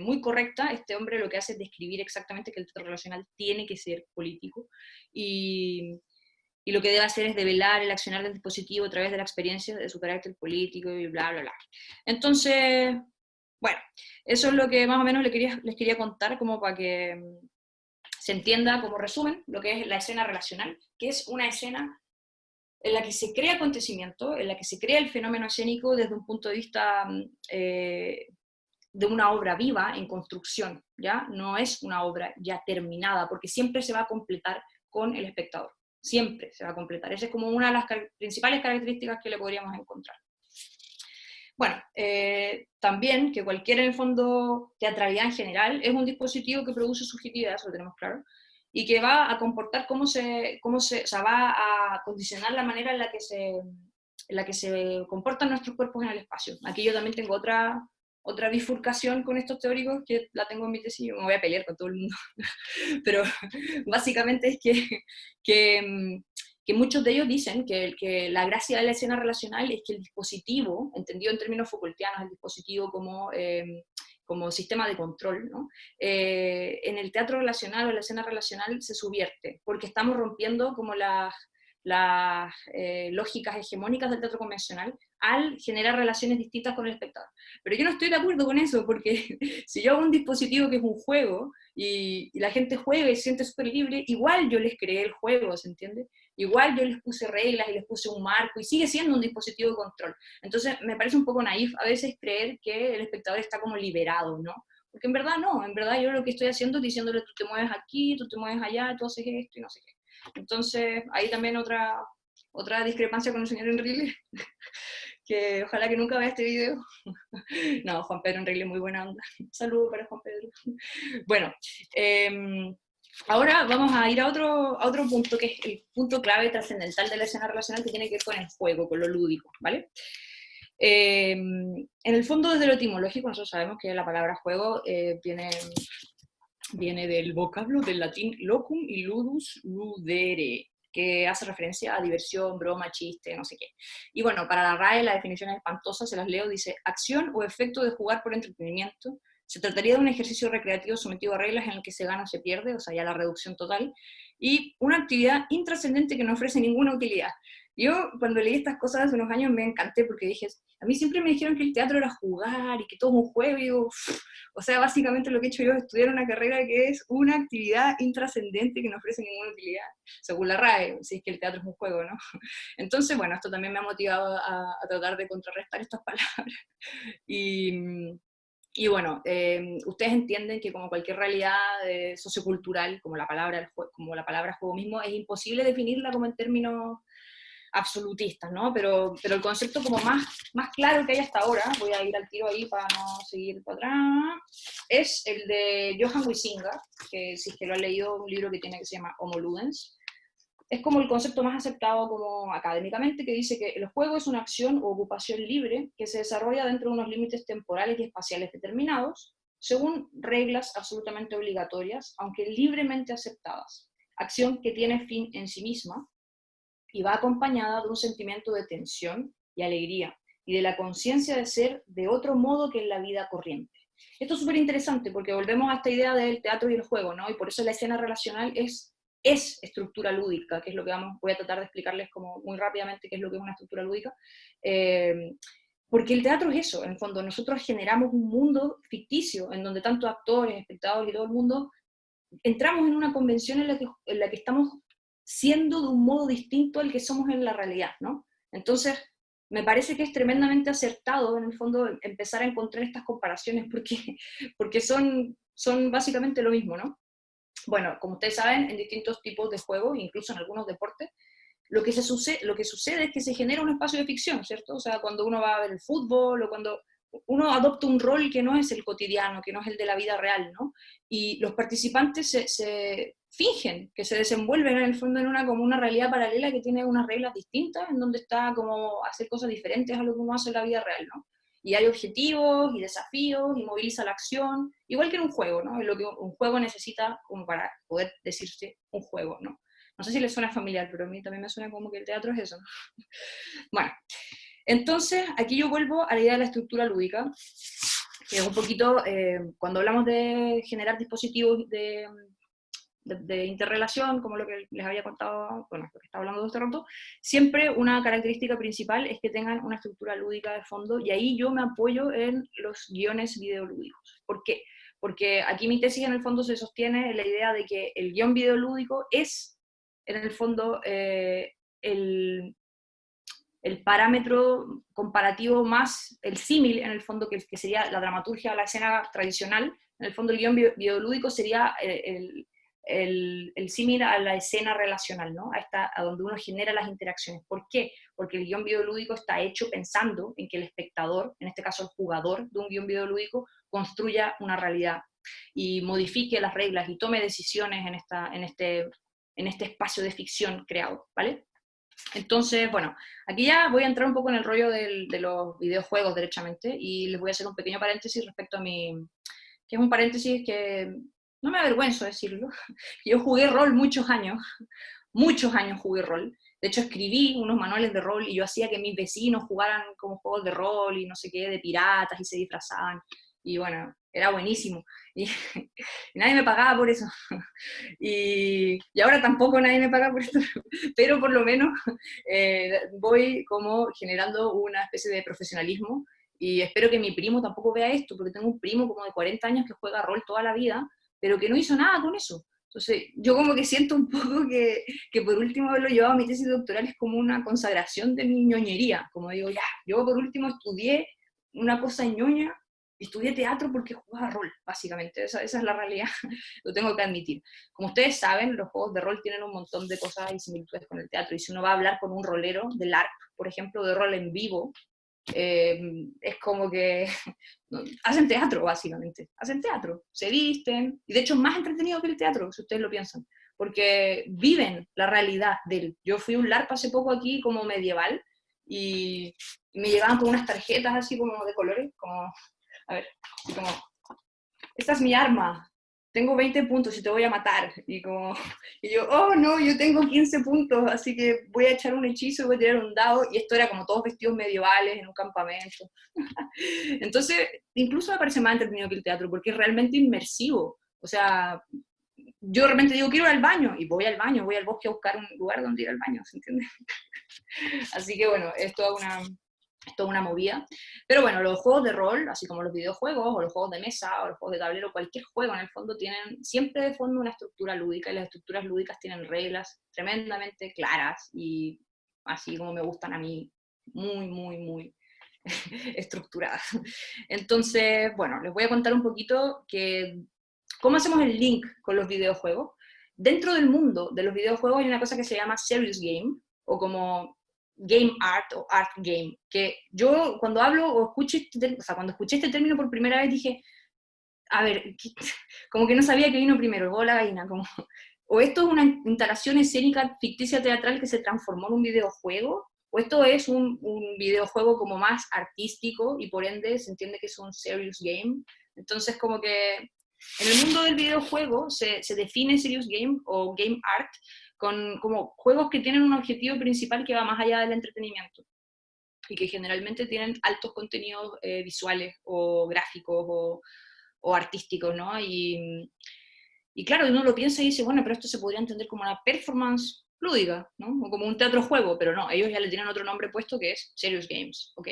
muy correcta, este hombre lo que hace es describir exactamente que el teatro relacional tiene que ser político y lo que debe hacer es develar el accionar del dispositivo a través de la experiencia de su carácter político y bla, bla, bla. Entonces, bueno, eso es lo que más o menos les quería contar como para que se entienda como resumen lo que es la escena relacional, que es una escena en la que se crea acontecimiento, en la que se crea el fenómeno escénico desde un punto de vista de una obra viva en construcción, ¿ya? No es una obra ya terminada, porque siempre se va a completar con el espectador, siempre se va a completar. Esa es como una de las principales características que le podríamos encontrar. Bueno, también que cualquier, en el fondo, teatralidad en general es un dispositivo que produce subjetividad, eso lo tenemos claro, y que va a comportar o sea, va a condicionar la manera en la que se comportan nuestros cuerpos en el espacio. Aquí yo también tengo otra bifurcación con estos teóricos que la tengo en mi tesis, yo me voy a pelear con todo el mundo, pero básicamente es que muchos de ellos dicen que la gracia de la escena relacional es que el dispositivo, entendido en términos Foucaultianos, el dispositivo como sistema de control, ¿no? En el teatro relacional o en la escena relacional se subvierte, porque estamos rompiendo como las lógicas hegemónicas del teatro convencional al generar relaciones distintas con el espectador. Pero yo no estoy de acuerdo con eso, porque si yo hago un dispositivo que es un juego y la gente juega y se siente súper libre, igual yo les creé el juego, ¿se entiende? Igual yo les puse reglas y les puse un marco y sigue siendo un dispositivo de control. Entonces me parece un poco naif a veces creer que el espectador está como liberado, ¿no? Porque en verdad no, en verdad yo lo que estoy haciendo es diciéndole tú te mueves aquí, tú te mueves allá, tú haces esto y no sé qué. Entonces, ahí también otra discrepancia con el señor Enrile, que ojalá que nunca vea este video. No, Juan Pedro Enrile, muy buena onda. Saludos para Juan Pedro. Bueno, ahora vamos a ir a otro punto, que es el punto clave trascendental de la escena relacional, que tiene que ver con el juego, con lo lúdico, ¿vale? En el fondo, desde lo etimológico, nosotros sabemos que la palabra juego viene del vocablo del latín locum y ludus, ludere, que hace referencia a diversión, broma, chiste, no sé qué. Y bueno, para la RAE la definición es espantosa, se las leo, dice acción o efecto de jugar por entretenimiento, Se trataría de un ejercicio recreativo sometido a reglas en el que se gana o se pierde, o sea, ya la reducción total, y una actividad intrascendente que no ofrece ninguna utilidad. Yo, cuando leí estas cosas hace unos años, me encanté porque dije, a mí siempre me dijeron que el teatro era jugar y que todo es un juego, y digo, o sea, básicamente lo que he hecho yo es estudiar una carrera que es una actividad intrascendente que no ofrece ninguna utilidad, según la RAE, si es que el teatro es un juego, ¿no? Entonces, bueno, esto también me ha motivado a tratar de contrarrestar estas palabras. Y, y bueno, ustedes entienden que como cualquier realidad sociocultural, como la palabra juego mismo, es imposible definirla como en términos absolutistas, ¿no? Pero el concepto como más claro que hay hasta ahora, voy a ir al tiro ahí para no seguir para atrás, es el de Johan Huizinga, que si es que lo han leído, un libro que se llama Homo Ludens. Es como el concepto más aceptado como académicamente, que dice que el juego es una acción o ocupación libre que se desarrolla dentro de unos límites temporales y espaciales determinados, según reglas absolutamente obligatorias, aunque libremente aceptadas. Acción que tiene fin en sí misma y va acompañada de un sentimiento de tensión y alegría, y de la conciencia de ser de otro modo que en la vida corriente. Esto es súper interesante porque volvemos a esta idea del teatro y el juego, ¿no? Y por eso la escena relacional es estructura lúdica, que es lo que voy a tratar de explicarles como muy rápidamente qué es lo que es una estructura lúdica, porque el teatro es eso, en el fondo nosotros generamos un mundo ficticio, en donde tanto actores, espectadores y todo el mundo entramos en una convención en la que estamos siendo de un modo distinto al que somos en la realidad, ¿no? Entonces, me parece que es tremendamente acertado, en el fondo, empezar a encontrar estas comparaciones, porque son básicamente lo mismo, ¿no? Bueno, como ustedes saben, en distintos tipos de juegos, incluso en algunos deportes, lo que sucede es que se genera un espacio de ficción, ¿cierto? O sea, cuando uno va a ver el fútbol o cuando uno adopta un rol que no es el cotidiano, que no es el de la vida real, ¿no? Y los participantes se fingen que se desenvuelven en el fondo como una realidad paralela que tiene unas reglas distintas, en donde está como hacer cosas diferentes a lo que uno hace en la vida real, ¿no? Y hay objetivos y desafíos y moviliza la acción, igual que en un juego, ¿no? Es lo que un juego necesita como para poder decirse un juego, ¿no? No sé si les suena familiar, pero a mí también me suena como que el teatro es eso, ¿no? Bueno, entonces aquí yo vuelvo a la idea de la estructura lúdica, que es un poquito, cuando hablamos de generar dispositivos de interrelación, como lo que les había contado, bueno, lo que estaba hablando de este rato, siempre una característica principal es que tengan una estructura lúdica de fondo, y ahí yo me apoyo en los guiones videolúdicos. ¿Por qué? Porque aquí mi tesis en el fondo se sostiene en la idea de que el guión videolúdico es, en el fondo, el parámetro comparativo más, el símil en el fondo, que sería la dramaturgia o la escena tradicional. En el fondo el guión videolúdico sería el símil a la escena relacional, ¿no? A donde uno genera las interacciones. ¿Por qué? Porque el guión videolúdico está hecho pensando en que el espectador, en este caso el jugador de un guión videolúdico, construya una realidad y modifique las reglas y tome decisiones en este espacio de ficción creado, ¿vale? Entonces, bueno, aquí ya voy a entrar un poco en el rollo de los videojuegos, derechamente, y les voy a hacer un pequeño paréntesis respecto a que es un paréntesis que no me avergüenzo decirlo. Yo jugué rol muchos años jugué rol. De hecho, escribí unos manuales de rol y yo hacía que mis vecinos jugaran como juegos de rol y no sé qué, de piratas y se disfrazaban. Y bueno, era buenísimo. Y, y nadie me pagaba por eso. Y ahora tampoco nadie me paga por esto, pero por lo menos voy como generando una especie de profesionalismo y espero que mi primo tampoco vea esto, porque tengo un primo como de 40 años que juega rol toda la vida, pero que no hizo nada con eso. Entonces, yo como que siento un poco que por último haberlo llevado a mi tesis doctoral es como una consagración de mi ñoñería, como digo, ya, yo por último estudié una cosa ñoña, estudié teatro porque jugaba rol, básicamente, esa es la realidad, lo tengo que admitir. Como ustedes saben, los juegos de rol tienen un montón de cosas y similitudes con el teatro, y si uno va a hablar con un rolero del LARP, por ejemplo, de rol en vivo, es como que hacen teatro, básicamente, hacen teatro, se visten, y de hecho es más entretenido que el teatro, si ustedes lo piensan, porque viven la realidad del. Yo fui a un LARP hace poco aquí como medieval, y me llegaban con unas tarjetas así como de colores, como, a ver, así como, esta es mi arma, tengo 20 puntos y te voy a matar. Y yo, oh no, yo tengo 15 puntos, así que voy a echar un hechizo, voy a tirar un dado, y esto era como todos vestidos medievales en un campamento. Entonces, incluso me parece más entretenido que el teatro, porque es realmente inmersivo. O sea, yo de repente digo, quiero ir al baño, y voy al baño, voy al bosque a buscar un lugar donde ir al baño, ¿se entiende? Así que bueno, es toda una movida. Pero bueno, los juegos de rol, así como los videojuegos, o los juegos de mesa, o los juegos de tablero, cualquier juego en el fondo tienen siempre de fondo una estructura lúdica, y las estructuras lúdicas tienen reglas tremendamente claras, y así como me gustan a mí, muy, muy, muy estructuradas. Entonces, bueno, les voy a contar un poquito cómo hacemos el link con los videojuegos. Dentro del mundo de los videojuegos hay una cosa que se llama serious game, o como game art o art game, que yo cuando hablo o cuando escuché este término por primera vez dije, a ver, como que no sabía que vino primero, el huevo o la gallina, como, o esto es una instalación escénica ficticia teatral que se transformó en un videojuego, o esto es un videojuego como más artístico y por ende se entiende que es un serious game. Entonces como que en el mundo del videojuego se define serious game o game art como juegos que tienen un objetivo principal que va más allá del entretenimiento y que generalmente tienen altos contenidos visuales o gráficos o artísticos, ¿no? Y claro, uno lo piensa y dice, bueno, pero esto se podría entender como una performance lúdica, ¿no? O como un teatro juego, pero no, ellos ya le tienen otro nombre puesto que es Serious Games, ¿ok?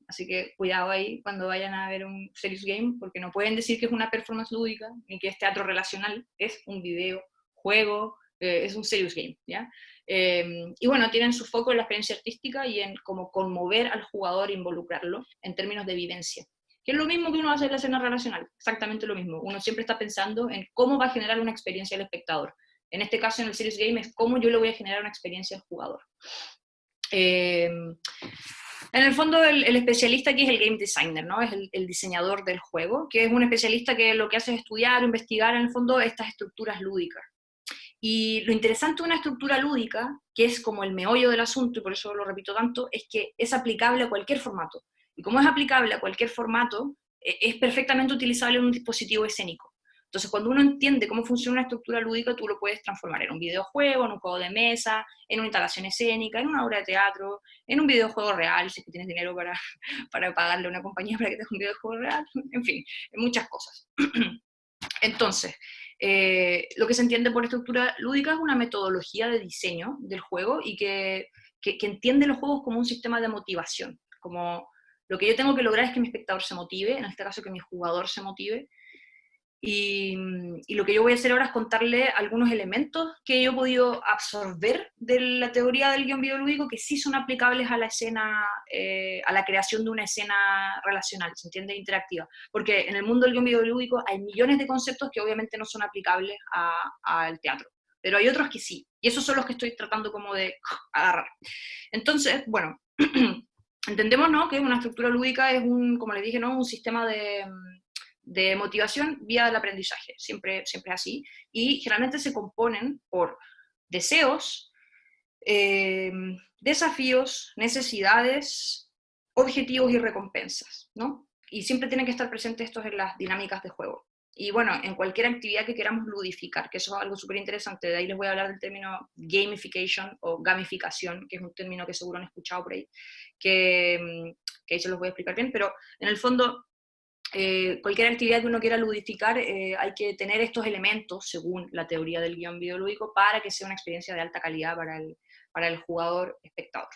Así que cuidado ahí cuando vayan a ver un Serious Game, porque no pueden decir que es una performance lúdica, ni que es teatro relacional, es un videojuego, es un Serious Game, ¿ya? Y bueno, tienen su foco en la experiencia artística y en como conmover al jugador e involucrarlo en términos de vivencia. Que es lo mismo que uno hace en la escena relacional, exactamente lo mismo. Uno siempre está pensando en cómo va a generar una experiencia al espectador. En este caso, en el Serious Game, es cómo yo le voy a generar una experiencia al jugador. En el fondo, el especialista aquí es el game designer, ¿no? Es el diseñador del juego, que es un especialista que lo que hace es estudiar o investigar, en el fondo, estas estructuras lúdicas. Y lo interesante de una estructura lúdica, que es como el meollo del asunto, y por eso lo repito tanto, es que es aplicable a cualquier formato. Y como es aplicable a cualquier formato, es perfectamente utilizable en un dispositivo escénico. Entonces, cuando uno entiende cómo funciona una estructura lúdica, tú lo puedes transformar en un videojuego, en un juego de mesa, en una instalación escénica, en una obra de teatro, en un videojuego real, si es que tienes dinero para pagarle a una compañía para que te haga un videojuego real, en fin, en muchas cosas. Entonces, lo que se entiende por estructura lúdica es una metodología de diseño del juego y que entiende los juegos como un sistema de motivación, como lo que yo tengo que lograr es que mi espectador se motive, en este caso que mi jugador se motive, y lo que yo voy a hacer ahora es contarle algunos elementos que yo he podido absorber de la teoría del guión videolúdico que sí son aplicables a la escena, a la creación de una escena relacional, ¿se entiende? Interactiva. Porque en el mundo del guión videolúdico hay millones de conceptos que obviamente no son aplicables al teatro, pero hay otros que sí, y esos son los que estoy tratando como de agarrar. Entonces, bueno, entendemos, ¿no?, que una estructura lúdica es como les dije, ¿no?, un sistema de motivación vía el aprendizaje, siempre es así, y generalmente se componen por deseos, desafíos, necesidades, objetivos y recompensas, ¿no? Y siempre tienen que estar presentes estos en las dinámicas de juego. Y bueno, en cualquier actividad que queramos ludificar, que eso es algo súper interesante, de ahí les voy a hablar del término gamification o gamificación, que es un término que seguro han escuchado por ahí, que ahí se los voy a explicar bien, pero en el fondo cualquier actividad que uno quiera ludificar, hay que tener estos elementos, según la teoría del guión videolúdico, para que sea una experiencia de alta calidad para el jugador espectador.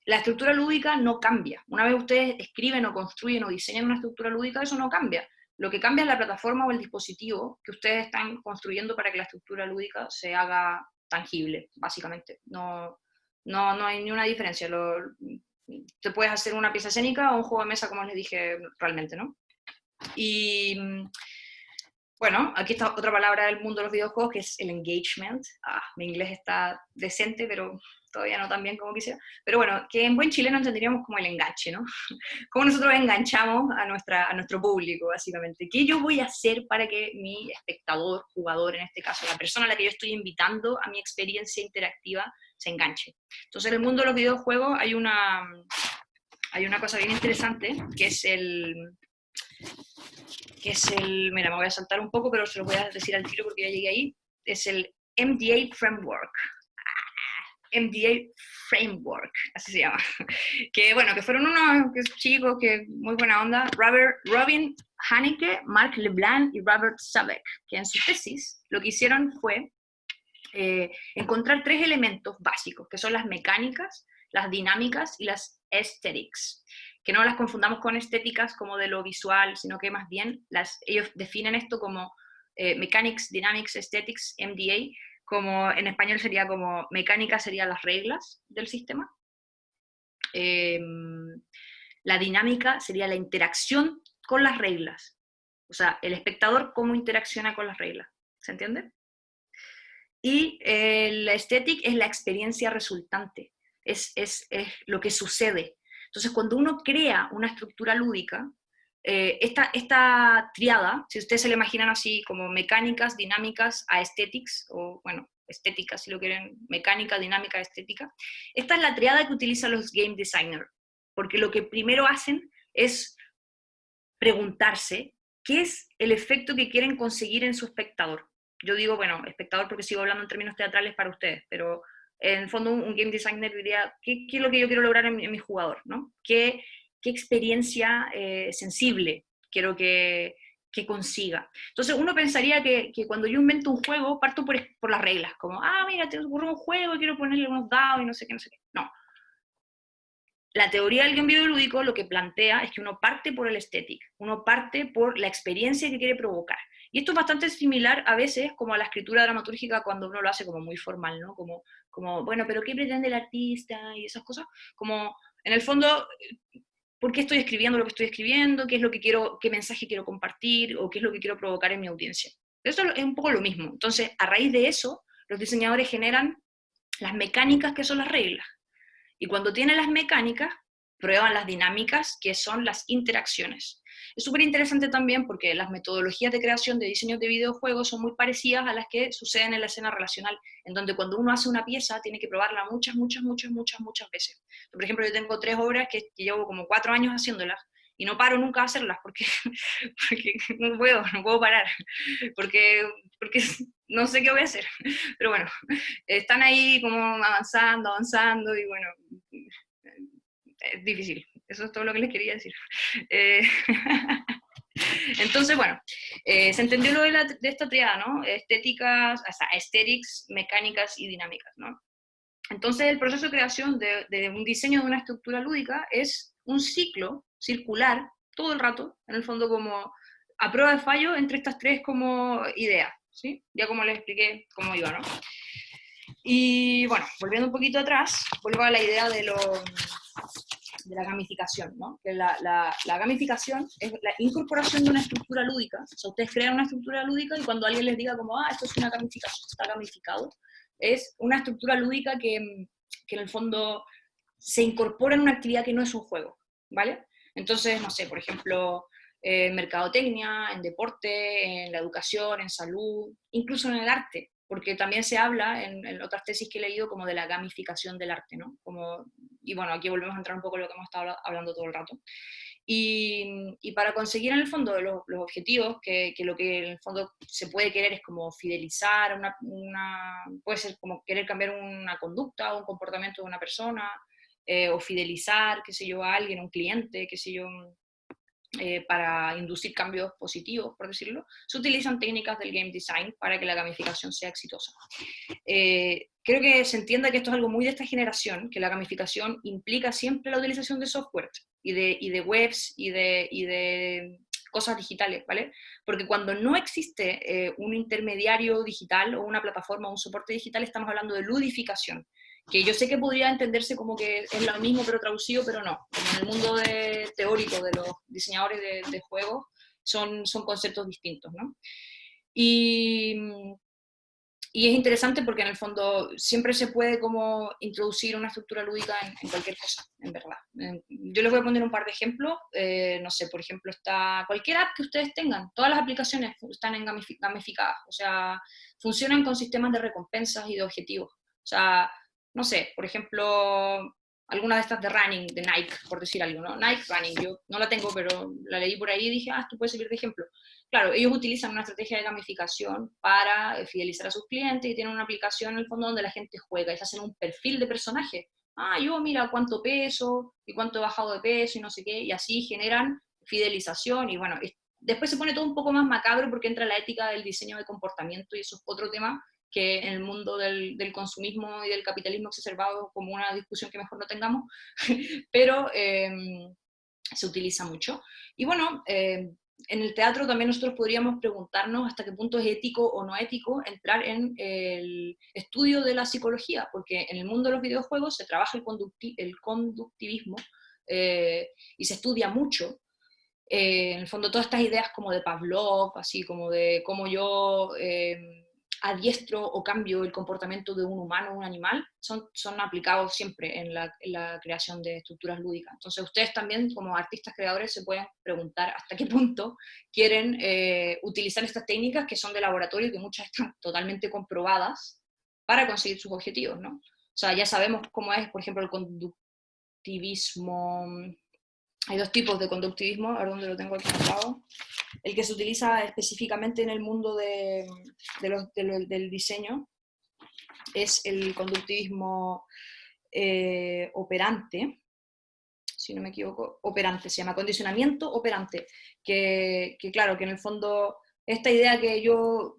La estructura lúdica no cambia. Una vez ustedes escriben o construyen o diseñan una estructura lúdica, eso no cambia. Lo que cambia es la plataforma o el dispositivo que ustedes están construyendo para que la estructura lúdica se haga tangible, básicamente. No hay ni una diferencia. Te puedes hacer una pieza escénica o un juego de mesa, como les dije realmente, ¿no? Y bueno, aquí está otra palabra del mundo de los videojuegos, que es el engagement. Mi inglés está decente, pero todavía no tan bien como quisiera. Pero bueno, que en buen chileno entenderíamos como el enganche, ¿no? Cómo nosotros enganchamos a nuestro público, básicamente. ¿Qué yo voy a hacer para que mi espectador, jugador, en este caso, la persona a la que yo estoy invitando a mi experiencia interactiva, se enganche? Entonces, en el mundo de los videojuegos hay una cosa bien interesante, que es que es el, mira, me voy a saltar un poco, pero se lo voy a decir al tiro porque ya llegué ahí, es el MDA Framework. MDA Framework, así se llama. Que bueno, que fueron unos chicos que muy buena onda, Robin Haneke, Marc Leblanc y Robert Sabeck, que en su tesis lo que hicieron fue encontrar 3 elementos básicos, que son las mecánicas, las dinámicas y las aesthetics. Que no las confundamos con estéticas como de lo visual, sino que más bien ellos definen esto como Mechanics, Dynamics, Aesthetics, MDA, como en español sería como mecánica serían las reglas del sistema, la dinámica sería la interacción con las reglas, o sea, el espectador cómo interacciona con las reglas, ¿se entiende? Y la estética es la experiencia resultante, es lo que sucede. Entonces, cuando uno crea una estructura lúdica, esta triada, si ustedes se la imaginan así como mecánicas, dinámicas, aesthetics, o bueno, estética si lo quieren, mecánica, dinámica, estética, esta es la triada que utilizan los game designers, porque lo que primero hacen es preguntarse qué es el efecto que quieren conseguir en su espectador. Yo digo, bueno, espectador porque sigo hablando en términos teatrales para ustedes, pero en el fondo un game designer diría, ¿qué es lo que yo quiero lograr en mi jugador? ¿No? ¿Qué experiencia sensible quiero que consiga? Entonces uno pensaría que cuando yo invento un juego, parto por las reglas, como, mira, te ocurrió un juego y quiero ponerle unos dados y no sé qué, no sé qué. No. La teoría del guión videolúdico lo que plantea es que uno parte por el estético, uno parte por la experiencia que quiere provocar. Y esto es bastante similar a veces como a la escritura dramatúrgica cuando uno lo hace como muy formal, ¿no? Como bueno, pero ¿qué pretende el artista? Y esas cosas. Como, en el fondo, ¿por qué estoy escribiendo lo que estoy escribiendo? ¿Qué es lo que quiero, qué mensaje quiero compartir? ¿O qué es lo que quiero provocar en mi audiencia? Eso es un poco lo mismo. Entonces, a raíz de eso, los diseñadores generan las mecánicas que son las reglas. Y cuando tienen las mecánicas, prueban las dinámicas, que son las interacciones. Es súper interesante también porque las metodologías de creación de diseños de videojuegos son muy parecidas a las que suceden en la escena relacional, en donde cuando uno hace una pieza tiene que probarla muchas veces. Por ejemplo, yo tengo 3 obras que llevo como 4 años haciéndolas, y no paro nunca a hacerlas porque no puedo parar, porque no sé qué voy a hacer. Pero bueno, están ahí como avanzando, y bueno, es difícil. Eso es todo lo que les quería decir. Entonces, bueno, se entendió lo de esta triada, ¿no? Estéticas, o sea, aesthetics, mecánicas y dinámicas, ¿no? Entonces, el proceso de creación de un diseño de una estructura lúdica es un ciclo circular todo el rato, en el fondo como a prueba de fallo entre estas 3 como ideas, ¿sí? Ya como les expliqué cómo iba, ¿no? Y bueno, volviendo un poquito atrás, vuelvo a la idea de la gamificación, ¿no? Que la gamificación es la incorporación de una estructura lúdica. O sea, ustedes crean una estructura lúdica y cuando alguien les diga como, esto es una gamificación, está gamificado, es una estructura lúdica que en el fondo se incorpora en una actividad que no es un juego, ¿vale? Entonces, no sé, por ejemplo, en mercadotecnia, en deporte, en la educación, en salud, incluso en el arte, porque también se habla en otras tesis que he leído como de la gamificación del arte, ¿no? Y bueno, aquí volvemos a entrar un poco en lo que hemos estado hablando todo el rato. Y para conseguir en el fondo los objetivos, que lo que en el fondo se puede querer es como fidelizar, puede ser como querer cambiar una conducta o un comportamiento de una persona, o fidelizar, qué sé yo, a alguien, a un cliente, qué sé yo, para inducir cambios positivos, por decirlo, se utilizan técnicas del game design para que la gamificación sea exitosa. Creo que se entienda que esto es algo muy de esta generación, que la gamificación implica siempre la utilización de software y de webs y de cosas digitales, ¿vale? Porque cuando no existe un intermediario digital o una plataforma o un soporte digital, estamos hablando de ludificación, que yo sé que podría entenderse como que es lo mismo pero traducido, pero no. Como en el mundo teórico de los diseñadores de juegos son conceptos distintos, ¿no? Y es interesante porque en el fondo siempre se puede como introducir una estructura lúdica en cualquier cosa, en verdad. Yo les voy a poner un par de ejemplos. No sé, por ejemplo, está cualquier app que ustedes tengan, todas las aplicaciones están gamificadas, o sea, funcionan con sistemas de recompensas y de objetivos. O sea, no sé, por ejemplo, alguna de estas de running, de Nike, por decir algo, ¿no? Nike Running, yo no la tengo, pero la leí por ahí y dije, esto puede servir de ejemplo. Claro, ellos utilizan una estrategia de gamificación para fidelizar a sus clientes y tienen una aplicación en el fondo donde la gente juega y se hacen un perfil de personaje. Yo mira cuánto peso y cuánto he bajado de peso y no sé qué, y así generan fidelización y bueno, después se pone todo un poco más macabro porque entra la ética del diseño de comportamiento y eso es otro tema que en el mundo del consumismo y del capitalismo exacerbado como una discusión que mejor no tengamos, pero se utiliza mucho. Y bueno, en el teatro también nosotros podríamos preguntarnos hasta qué punto es ético o no ético entrar en el estudio de la psicología, porque en el mundo de los videojuegos se trabaja el conductivismo y se estudia mucho. En el fondo todas estas ideas como de Pavlov, así como de cómo yo adiestro o cambio el comportamiento de un humano o un animal, son aplicados siempre en la creación de estructuras lúdicas. Entonces ustedes también como artistas creadores se pueden preguntar hasta qué punto quieren utilizar estas técnicas que son de laboratorio y que muchas están totalmente comprobadas para conseguir sus objetivos, ¿no? O sea, ya sabemos cómo es, por ejemplo, el conductivismo. Hay dos tipos de conductivismo, a ver dónde lo tengo aquí anotado. El que se utiliza específicamente en el mundo del diseño es el conductivismo operante, si no me equivoco, operante, se llama condicionamiento operante, que claro, que en el fondo esta idea que yo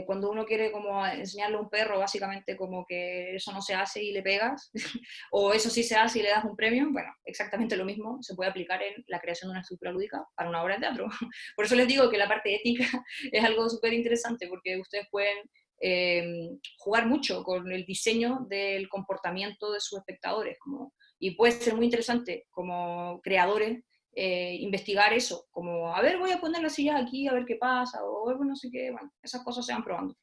cuando uno quiere como enseñarle a un perro básicamente como que eso no se hace y le pegas, o eso sí se hace y le das un premio, bueno, exactamente lo mismo se puede aplicar en la creación de una estructura lúdica para una obra de teatro. Por eso les digo que la parte ética es algo súper interesante, porque ustedes pueden jugar mucho con el diseño del comportamiento de sus espectadores, y puede ser muy interesante como creadores investigar eso, como, a ver, voy a poner las sillas aquí, a ver qué pasa, o no sé qué, bueno, esas cosas se van probando.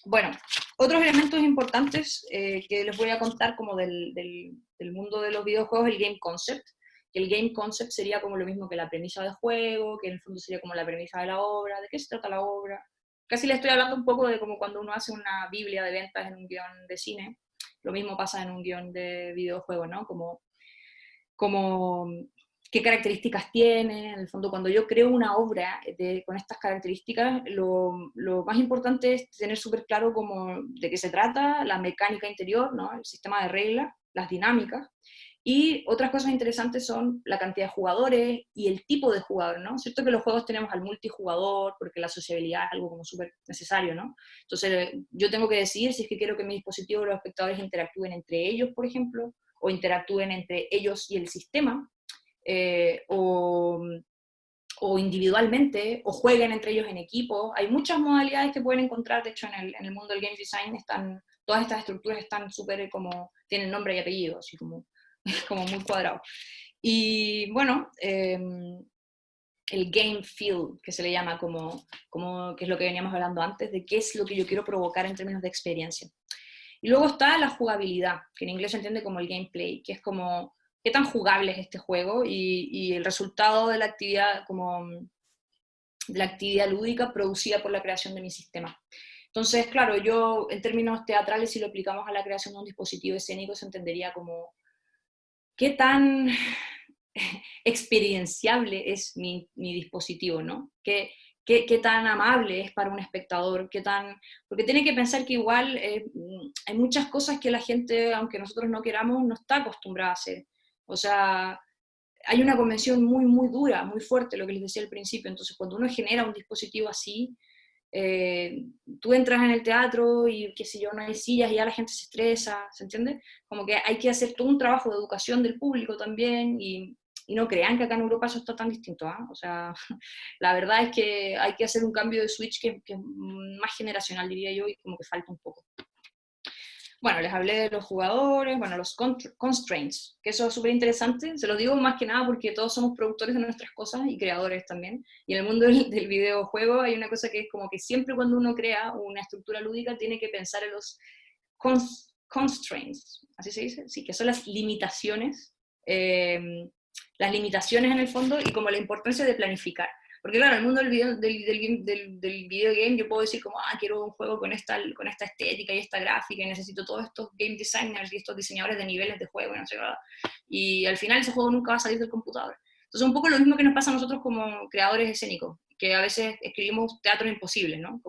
Bueno, otros elementos importantes que les voy a contar como del mundo de los videojuegos, el game concept, que el game concept sería como lo mismo que la premisa del juego, que en el fondo sería como la premisa de la obra, de qué se trata la obra. Casi le estoy hablando un poco de como cuando uno hace una biblia de ventas en un guión de cine, lo mismo pasa en un guión de videojuego, ¿no? Como qué características tiene. En el fondo, cuando yo creo una obra con estas características, lo más importante es tener súper claro como de qué se trata, la mecánica interior, ¿no? El sistema de reglas, las dinámicas. Y otras cosas interesantes son la cantidad de jugadores y el tipo de jugador, ¿no? Cierto que los juegos tenemos al multijugador, porque la sociabilidad es algo como súper necesario, ¿no? Entonces, yo tengo que decidir si es que quiero que mi dispositivo, los espectadores interactúen entre ellos, por ejemplo, o interactúen entre ellos y el sistema, o individualmente, o jueguen entre ellos en equipo. Hay muchas modalidades que pueden encontrar, de hecho en el mundo del game design todas estas estructuras están súper como, tienen nombre y apellido, así como, como muy cuadrado. Y bueno, el game feel, que se le llama que es lo que veníamos hablando antes, de qué es lo que yo quiero provocar en términos de experiencia. Y luego está la jugabilidad, que en inglés se entiende como el gameplay, que es como qué tan jugable es este juego y el resultado de la actividad, como de la actividad lúdica producida por la creación de mi sistema. Entonces, claro, yo en términos teatrales, si lo aplicamos a la creación de un dispositivo escénico, se entendería como qué tan experienciable es mi dispositivo, ¿no? ¿Qué tan amable es para un espectador? Porque tiene que pensar que igual hay muchas cosas que la gente, aunque nosotros no queramos, no está acostumbrada a hacer. O sea, hay una convención muy, muy dura, muy fuerte, lo que les decía al principio. Entonces, cuando uno genera un dispositivo así, tú entras en el teatro y qué sé yo, no hay sillas y ya la gente se estresa, ¿se entiende? Como que hay que hacer todo un trabajo de educación del público también y no crean que acá en Europa eso está tan distinto, ¿eh? O sea, la verdad es que hay que hacer un cambio de switch que es más generacional, diría yo, y como que falta un poco. Bueno, les hablé de los jugadores, bueno, los constraints, que eso es súper interesante, se lo digo más que nada porque todos somos productores de nuestras cosas y creadores también, y en el mundo del videojuego hay una cosa que es como que siempre cuando uno crea una estructura lúdica tiene que pensar en los constraints, ¿así se dice? Sí, que son las limitaciones en el fondo y como la importancia de planificar. Porque claro, en el mundo del video game yo puedo decir como, quiero un juego con esta estética y esta gráfica y necesito todos estos game designers y estos diseñadores de niveles de juego y no sé qué. Y al final ese juego nunca va a salir del computador. Entonces un poco lo mismo que nos pasa a nosotros como creadores escénicos, que a veces escribimos teatros imposibles, ¿no?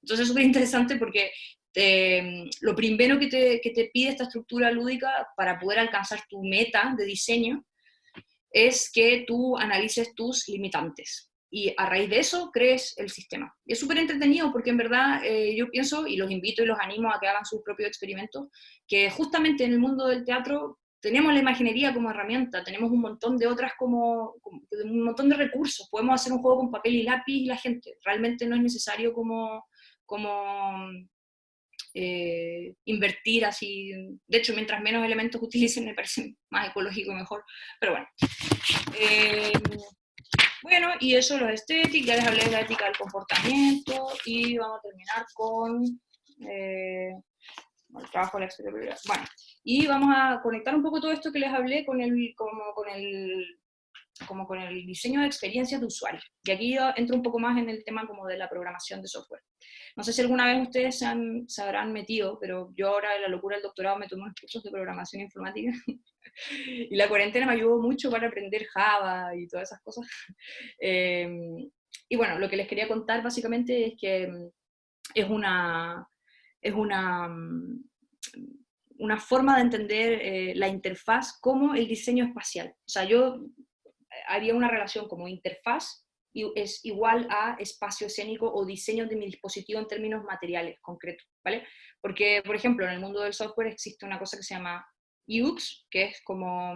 Entonces es súper interesante porque lo primero que te pide esta estructura lúdica para poder alcanzar tu meta de diseño es que tú analices tus limitantes. Y a raíz de eso crees el sistema. Y es súper entretenido porque en verdad yo pienso, y los invito y los animo a que hagan sus propios experimentos, que justamente en el mundo del teatro tenemos la imaginería como herramienta, tenemos un montón de otras un montón de recursos. Podemos hacer un juego con papel y lápiz y la gente. Realmente no es necesario como invertir así. De hecho, mientras menos elementos utilicen, me parece más ecológico y mejor. Pero bueno. Bueno, y eso, los estéticos, ya les hablé de la ética del comportamiento, y vamos a terminar con el trabajo de la experiencia. Bueno, y vamos a conectar un poco todo esto que les hablé con el diseño de experiencias de usuario. Y aquí entro un poco más en el tema como de la programación de software. No sé si alguna vez ustedes se habrán metido, pero yo ahora en la locura del doctorado me tomé unos cursos de programación informática y la cuarentena me ayudó mucho para aprender Java y todas esas cosas. Y bueno, lo que les quería contar básicamente es que es una forma de entender la interfaz como el diseño espacial. O sea, yo haría una relación como interfaz es igual a espacio escénico o diseño de mi dispositivo en términos materiales concretos, ¿vale? Porque, por ejemplo, en el mundo del software existe una cosa que se llama UX, que es como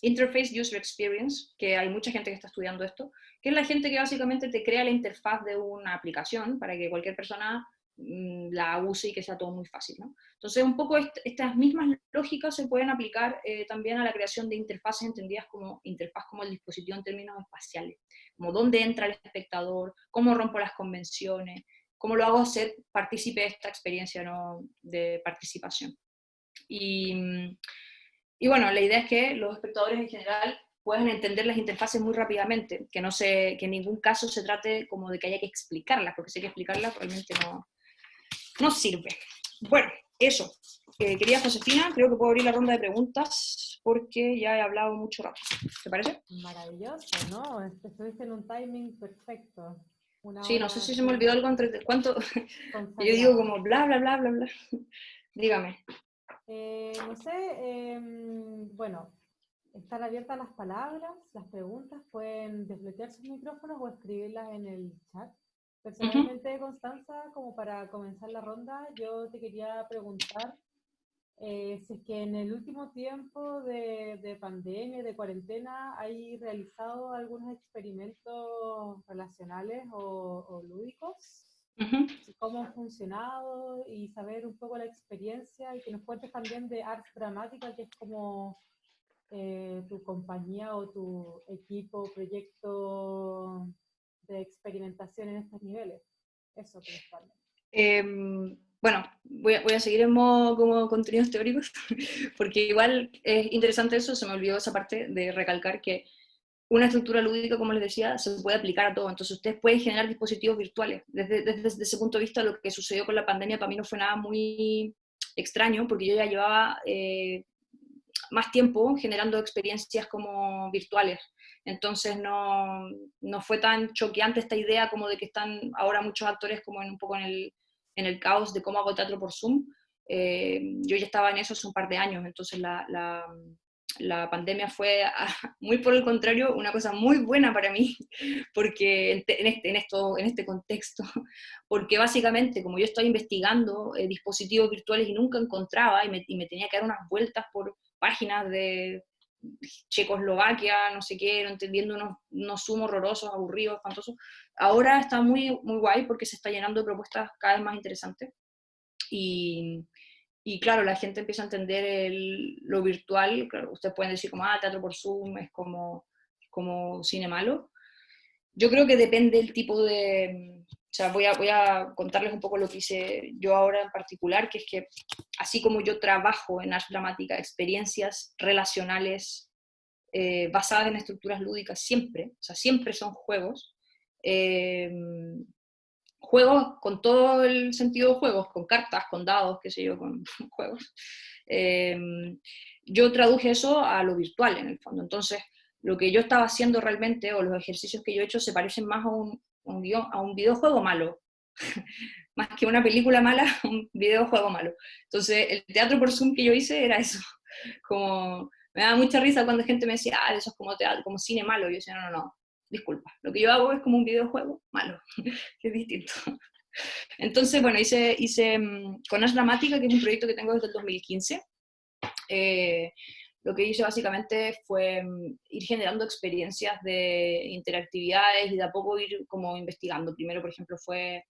Interface User Experience, que hay mucha gente que está estudiando esto, que es la gente que básicamente te crea la interfaz de una aplicación para que cualquier persona la use y que sea todo muy fácil, ¿no? Entonces, un poco estas mismas lógicas se pueden aplicar también a la creación de interfaces entendidas como interfaz como el dispositivo en términos espaciales, como dónde entra el espectador, cómo rompo las convenciones, cómo lo hago ser partícipe de esta experiencia, ¿no?, de participación. Y bueno, la idea es que los espectadores en general puedan entender las interfaces muy rápidamente, que en ningún caso se trate como de que haya que explicarlas, porque si hay que explicarlas realmente no sirve. Bueno, eso. Querida Josefina, creo que puedo abrir la ronda de preguntas porque ya he hablado mucho rato. ¿Te parece? Maravilloso, ¿no? Estuviste en un timing perfecto. Una Sí, no hora sé si se me olvidó algo entre cuánto. Yo digo consagrada. como bla, bla, bla, bla, bla. Dígame. No sé, bueno, están abiertas las palabras, las preguntas, pueden desbloquear sus micrófonos o escribirlas en el chat. Personalmente, Constanza, como para comenzar la ronda, yo te quería preguntar si es que en el último tiempo de pandemia, de cuarentena, ¿hay realizado algunos experimentos relacionales o lúdicos? ¿Cómo han funcionado? Y saber un poco la experiencia y que nos cuentes también de Ars Dramática, que es como tu compañía o tu equipo, proyecto de experimentación en estos niveles. Eso principalmente. Bueno, voy a seguir en modo como contenidos teóricos, porque igual es interesante eso, se me olvidó esa parte de recalcar que una estructura lúdica, como les decía, se puede aplicar a todo. Entonces ustedes pueden generar dispositivos virtuales. Desde ese punto de vista, lo que sucedió con la pandemia para mí no fue nada muy extraño, porque yo ya llevaba más tiempo generando experiencias como virtuales. Entonces no fue tan choqueante esta idea como de que están ahora muchos actores como un poco en el caos de cómo hago teatro por Zoom. Yo ya estaba en eso hace un par de años, entonces la pandemia fue, muy por el contrario, una cosa muy buena para mí, porque en este contexto, porque básicamente como yo estaba investigando dispositivos virtuales y nunca encontraba, y me tenía que dar unas vueltas por páginas de Checoslovaquia, no sé qué, no entendiendo unos Zoom horrorosos, aburridos, espantosos, ahora está muy, muy guay porque se está llenando de propuestas cada vez más interesantes. Y claro, la gente empieza a entender lo virtual. Claro, ustedes pueden decir como, teatro por Zoom es como cine malo. Yo creo que depende del tipo de... O sea, voy a contarles un poco lo que hice yo ahora en particular, que es que así como yo trabajo en Ars Dramática, experiencias relacionales basadas en estructuras lúdicas siempre, o sea, siempre son juegos, juegos con todo el sentido de juegos, con cartas, con dados, qué sé yo, con juegos. Yo traduje eso a lo virtual en el fondo. Entonces, lo que yo estaba haciendo realmente, o los ejercicios que yo he hecho, se parecen más a un videojuego malo. Más que una película mala, un videojuego malo. Entonces, el teatro por Zoom que yo hice era eso. Como, me daba mucha risa cuando gente me decía, eso es como teatro, como cine malo. Y yo decía, no, disculpa. Lo que yo hago es como un videojuego malo, que es distinto. Entonces, bueno, hice con Ars Dramática, que es un proyecto que tengo desde el 2015. Lo que hice básicamente fue ir generando experiencias de interactividades y de a poco ir como investigando. Primero, por ejemplo, fue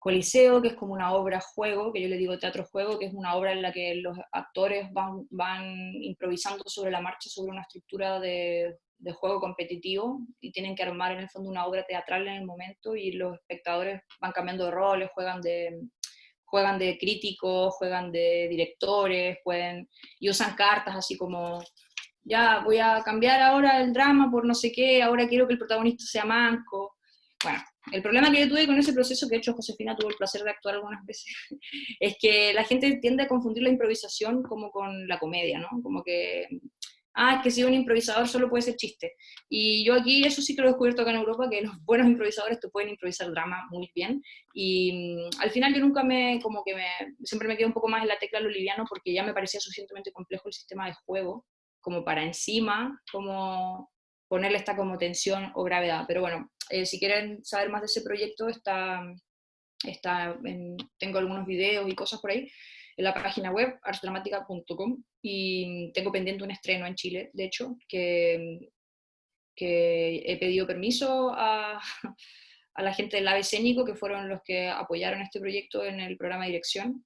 Coliseo, que es como una obra-juego, que yo le digo teatro-juego, que es una obra en la que los actores van improvisando sobre la marcha, sobre una estructura de juego competitivo, y tienen que armar en el fondo una obra teatral en el momento, y los espectadores van cambiando de roles, juegan de críticos, juegan de directores, y usan cartas así como, ya voy a cambiar ahora el drama por no sé qué, ahora quiero que el protagonista sea manco. Bueno, el problema que yo tuve con ese proceso, que de hecho Josefina tuvo el placer de actuar algunas veces, es que la gente tiende a confundir la improvisación como con la comedia, ¿no? Como que, es que si un improvisador solo puede ser chiste. Y yo aquí, eso sí que lo he descubierto acá en Europa, que los buenos improvisadores te pueden improvisar drama muy bien. Y al final yo nunca siempre me quedo un poco más en la tecla de lo liviano, porque ya me parecía suficientemente complejo el sistema de juego, como para encima, como ponerle esta como tensión o gravedad. Pero bueno, si quieren saber más de ese proyecto, tengo algunos videos y cosas por ahí en la página web arsdramatica.com, y tengo pendiente un estreno en Chile, de hecho, que he pedido permiso a la gente del AVE Escénico, que fueron los que apoyaron este proyecto en el programa de dirección,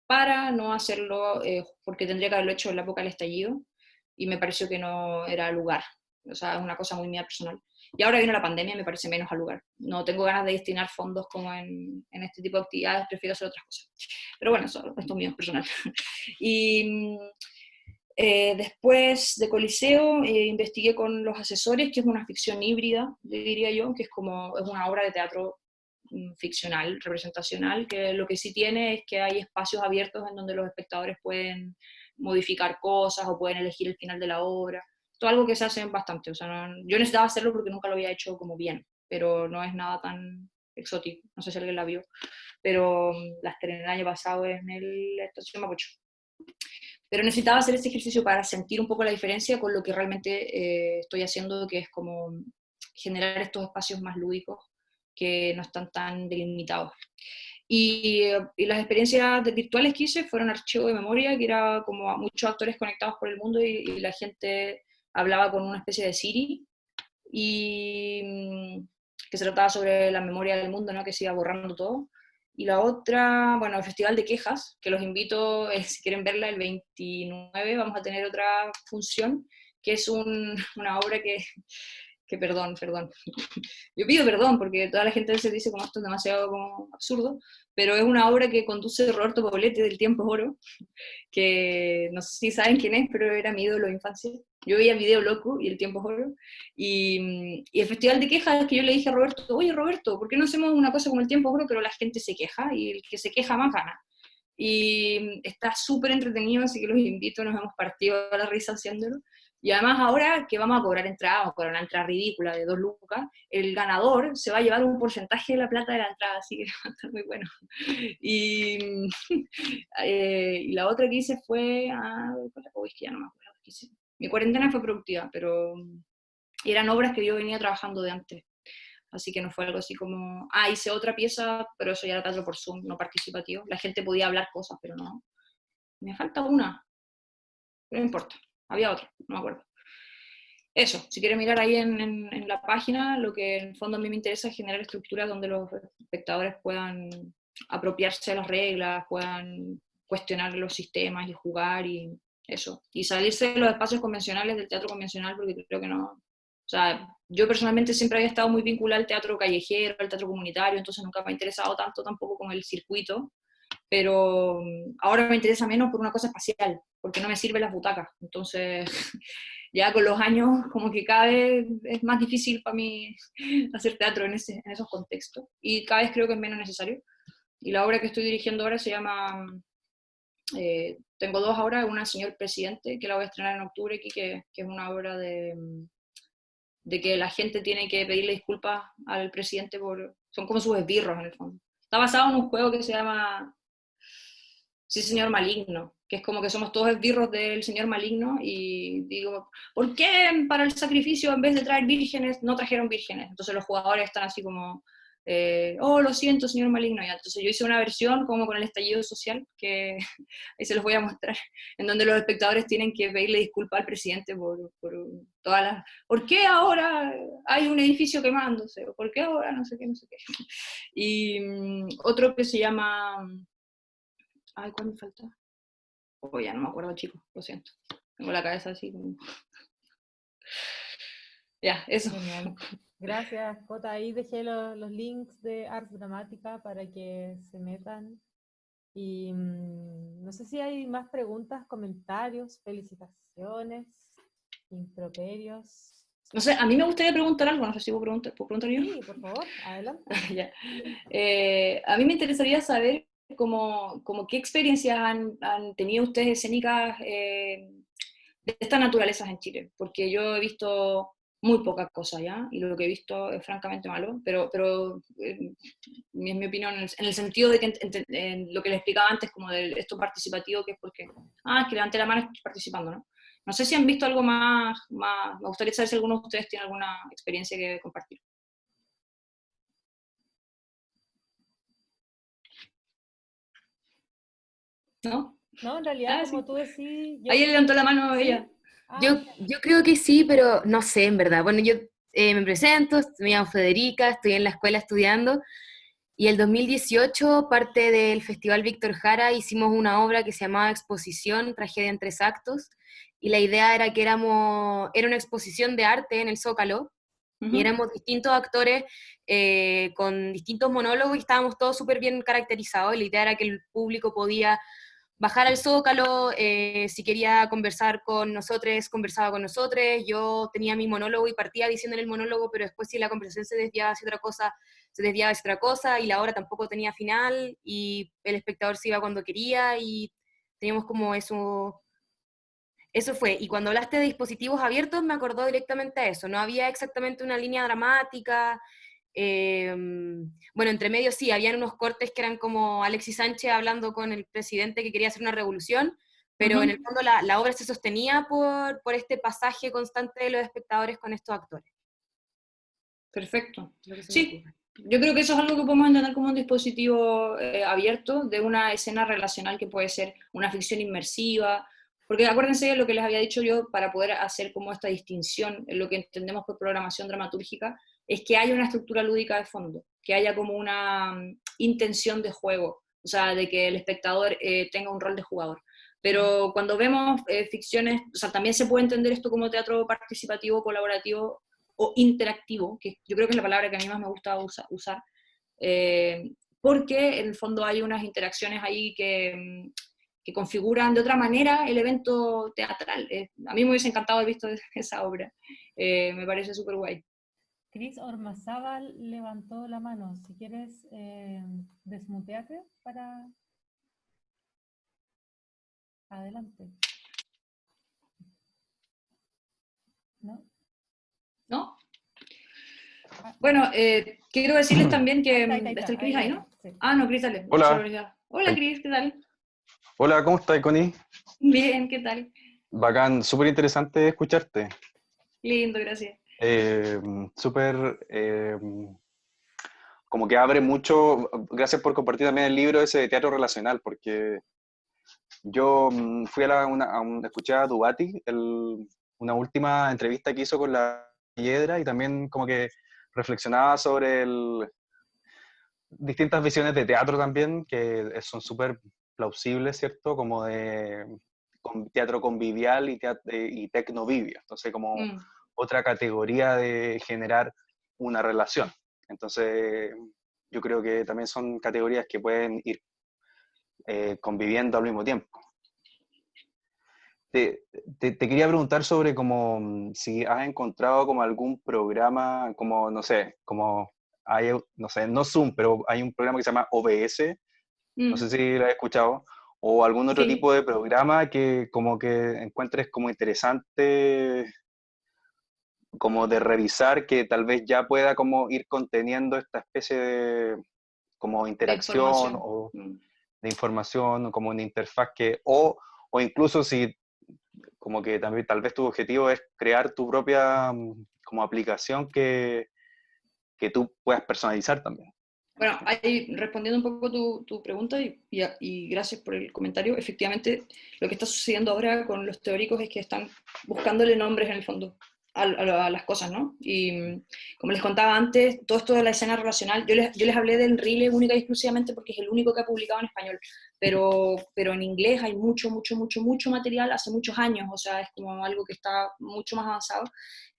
para no hacerlo, porque tendría que haberlo hecho en la época del estallido, y me pareció que no era lugar. O sea, es una cosa muy mía personal. Y ahora viene la pandemia y me parece menos al lugar. No tengo ganas de destinar fondos como en este tipo de actividades, prefiero hacer otras cosas. Pero bueno, esto es mío, personal. Y después de Coliseo, investigué con Los Asesores, que es una ficción híbrida, diría yo, que es una obra de teatro ficcional, representacional, que lo que sí tiene es que hay espacios abiertos en donde los espectadores pueden modificar cosas o pueden elegir el final de la obra. Todo algo que se hace bastante. O sea, yo necesitaba hacerlo porque nunca lo había hecho como bien, pero no es nada tan exótico. No sé si alguien la vio, pero la estrené el año pasado en la Estación Mapocho. Pero necesitaba hacer ese ejercicio para sentir un poco la diferencia con lo que realmente estoy haciendo, que es como generar estos espacios más lúdicos que no están tan delimitados. Y las experiencias virtuales que hice fueron archivos de memoria, que era como a muchos actores conectados por el mundo, y la gente hablaba con una especie de Siri, y que se trataba sobre la memoria del mundo, ¿no? Que se iba borrando todo. Y la otra, bueno, el Festival de Quejas, que los invito, si quieren verla, el 29 vamos a tener otra función, que es una obra que perdón. Yo pido perdón porque toda la gente a veces dice como esto es demasiado como absurdo, pero es una obra que conduce Roberto Poblete, del Tiempo es Oro, que no sé si saben quién es, pero era mi ídolo de infancia. Yo veía Video Loco y El Tiempo es Oro, y el Festival de Quejas, que yo le dije a Roberto, oye Roberto, ¿por qué no hacemos una cosa como El Tiempo es Oro, pero la gente se queja, y el que se queja más gana? Y está súper entretenido, así que los invito, nos hemos partido a la risa haciéndolo. Y además ahora que vamos a cobrar entrada, vamos a cobrar una entrada ridícula de 2 lucas, el ganador se va a llevar un porcentaje de la plata de la entrada, así que va a estar muy bueno. Y, y la otra que hice fue, es que ya no me acuerdo qué hice. Mi cuarentena fue productiva, pero eran obras que yo venía trabajando de antes. Así que no fue algo así como, hice otra pieza, pero eso ya era teatro por Zoom, no participativo. La gente podía hablar cosas, pero no. Me falta una, pero no importa. Había otra, no me acuerdo. Eso, si quieren mirar ahí en la página, lo que en el fondo a mí me interesa es generar estructuras donde los espectadores puedan apropiarse de las reglas, puedan cuestionar los sistemas y jugar y eso. Y salirse de los espacios convencionales del teatro convencional, porque creo que no. O sea, yo personalmente siempre había estado muy vinculada al teatro callejero, al teatro comunitario, entonces nunca me ha interesado tanto tampoco con el circuito, pero ahora me interesa menos por una cosa espacial, porque no me sirven las butacas. Entonces, ya con los años como que cada vez es más difícil para mí hacer teatro en esos contextos, y cada vez creo que es menos necesario. Y la obra que estoy dirigiendo ahora se llama, tengo dos ahora, una Señor Presidente, que la voy a estrenar en octubre aquí, que es una obra de que la gente tiene que pedirle disculpas al presidente son como sus esbirros en el fondo. Está basado en un juego que se llama Sí, señor maligno, que es como que somos todos esbirros del señor maligno, y digo, ¿por qué para el sacrificio en vez de traer vírgenes no trajeron vírgenes? Entonces los jugadores están así como, oh, lo siento, señor maligno. Y entonces yo hice una versión como con el estallido social, que ahí se los voy a mostrar, en donde los espectadores tienen que pedirle disculpas al presidente por todas las... ¿Por qué ahora hay un edificio quemándose? ¿Por qué ahora no sé qué, no sé qué? Y otro que se llama... Ay, ¿cuál me falta? Oh, ya no me acuerdo, chicos, lo siento. Tengo la cabeza así como... Ya, eso. Genial. Gracias, Jota. Ahí dejé los links de Ars Dramática para que se metan. Y no sé si hay más preguntas, comentarios, felicitaciones, improperios. No sé, a mí me gustaría preguntar algo, no sé si ¿puedo preguntar yo? Sí, por favor, adelante. Ya. A mí me interesaría saber como qué experiencias han tenido ustedes escénicas de estas naturalezas en Chile, porque yo he visto muy pocas cosas ya, y lo que he visto es francamente malo, pero en mi opinión, en el sentido de que en lo que les explicaba antes, como de esto participativo, que es porque, es que levanté la mano y estoy participando, ¿no? No sé si han visto algo más, me gustaría saber si alguno de ustedes tiene alguna experiencia que compartir. ¿No? No, en realidad, Ah, como sí. tú decís, yo Ahí levantó la mano ella. sí. Ah, Yo, mira. yo creo que sí, pero no sé, en verdad. Bueno, yo me presento, me llamo Federica, estoy en la escuela estudiando, y el 2018, parte del Festival Víctor Jara, hicimos una obra que se llamaba Exposición, Tragedia en tres actos, y la idea era que era una exposición de arte en el Zócalo, y Uh-huh. éramos distintos actores con distintos monólogos, y estábamos todos súper bien caracterizados, y la idea era que el público podía bajar al Zócalo, si quería conversar con nosotros, conversaba con nosotros, yo tenía mi monólogo y partía diciéndole el monólogo, pero después si la conversación se desviaba hacia otra cosa, se desviaba hacia otra cosa, y la obra tampoco tenía final, y el espectador se iba cuando quería, y teníamos como eso fue. Y cuando hablaste de dispositivos abiertos, me acordó directamente a eso, no había exactamente una línea dramática. Eh, bueno, entre medio sí, habían unos cortes que eran como Alexis Sánchez hablando con el presidente que quería hacer una revolución, pero en Uh-huh. el fondo la obra se sostenía por este pasaje constante de los espectadores con estos actores. Perfecto. Lo que se me Sí, ocurre. yo creo que eso es algo que podemos entender como un dispositivo abierto de una escena relacional que puede ser una ficción inmersiva, porque acuérdense de lo que les había dicho yo, para poder hacer como esta distinción en lo que entendemos por programación dramatúrgica, es que haya una estructura lúdica de fondo, que haya como una intención de juego, o sea, de que el espectador tenga un rol de jugador. Pero cuando vemos ficciones, o sea, también se puede entender esto como teatro participativo, colaborativo, o interactivo, que yo creo que es la palabra que a mí más me gusta usar, porque en el fondo hay unas interacciones ahí que configuran de otra manera el evento teatral. A mí me hubiese encantado haber visto esa obra, me parece súper guay. Cris Ormazábal levantó la mano. Si quieres, desmuteate para... Adelante. ¿No? ¿No? Ah, Bueno, quiero decirles también que ahí está está, el Cris ahí, ¿no? sí. Ah, no, Cris, dale. Hola, Hola, Cris, ¿qué tal? hola, ¿cómo estás, Connie? Bien, ¿qué tal? Bacán, súper interesante escucharte. Lindo, gracias. Eh, Súper, como que abre mucho, gracias por compartir también el libro ese de teatro relacional, porque yo fui escuché a Dubati, una última entrevista que hizo con La Piedra, y también como que reflexionaba sobre distintas visiones de teatro también, que son súper plausibles, ¿cierto? Como de teatro convivial y tecnovivio. Entonces, como Mm. otra categoría de generar una relación. Entonces, yo creo que también son categorías que pueden ir conviviendo al mismo tiempo. te quería preguntar sobre como si has encontrado como algún programa, como, no sé, como hay, no sé, no Zoom, pero hay un programa que se llama OBS, no sé Mm, si lo has escuchado, o algún otro sí. tipo de programa que como que encuentres como interesante, como de revisar, que tal vez ya pueda como ir conteniendo esta especie de como De interacción información. o Mm. de información, como una interfaz que, o incluso si como que también tal vez tu objetivo es crear tu propia como aplicación que tú puedas personalizar también. Bueno, ahí, respondiendo un poco tu pregunta y gracias por el comentario, efectivamente lo que está sucediendo ahora con los teóricos es que están buscándole nombres en el fondo a las cosas, ¿no? Y como les contaba antes, todo esto de la escena relacional, yo les hablé del Rile única y exclusivamente porque es el único que ha publicado en español, pero en inglés hay mucho, mucho, mucho, mucho material hace muchos años, o sea, es como algo que está mucho más avanzado.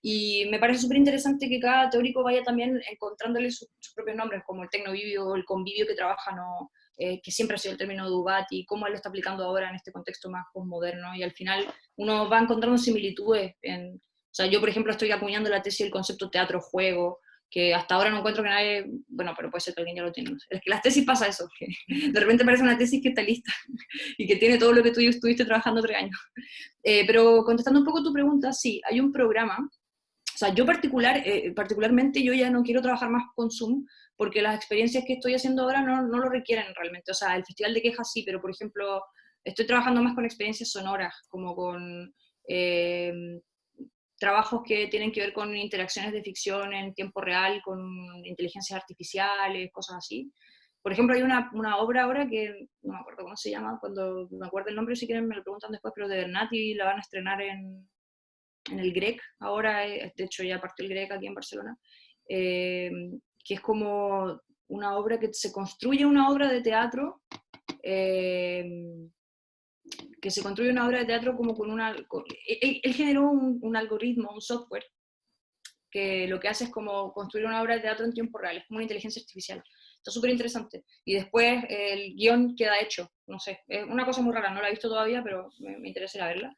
Y me parece súper interesante que cada teórico vaya también encontrándole sus propios nombres, como el tecnovivio o el convivio que trabaja, ¿no? Que siempre ha sido el término de Dubati, cómo él lo está aplicando ahora en este contexto más postmoderno, y al final uno va encontrando similitudes. O sea, yo, por ejemplo, estoy acuñando la tesis del concepto teatro-juego, que hasta ahora no encuentro que nadie, bueno, pero puede ser que alguien ya lo tiene. Es que las tesis pasa eso, que de repente parece una tesis que está lista y que tiene todo lo que tú estuviste trabajando 3 años. Pero contestando un poco tu pregunta, sí, hay un programa. O sea, yo particularmente yo ya no quiero trabajar más con Zoom porque las experiencias que estoy haciendo ahora no lo requieren realmente. O sea, el Festival de Quejas sí, pero por ejemplo, estoy trabajando más con experiencias sonoras, como con eh, trabajos que tienen que ver con interacciones de ficción en tiempo real, con inteligencias artificiales, cosas así. Por ejemplo, hay una obra ahora que no me acuerdo cómo se llama, cuando me acuerdo el nombre, si quieren me lo preguntan después, pero de Bernati la van a estrenar en el GREC, ahora, de hecho ya partió el GREC aquí en Barcelona, eh, que es como una obra que se construye una obra de teatro, eh, que se construye una obra de teatro como con una... él generó un algoritmo, un software, que lo que hace es como construir una obra de teatro en tiempo real, es como una inteligencia artificial. Está súper interesante. Y después el guión queda hecho, no sé, es una cosa muy rara, no la he visto todavía, pero me interesa verla.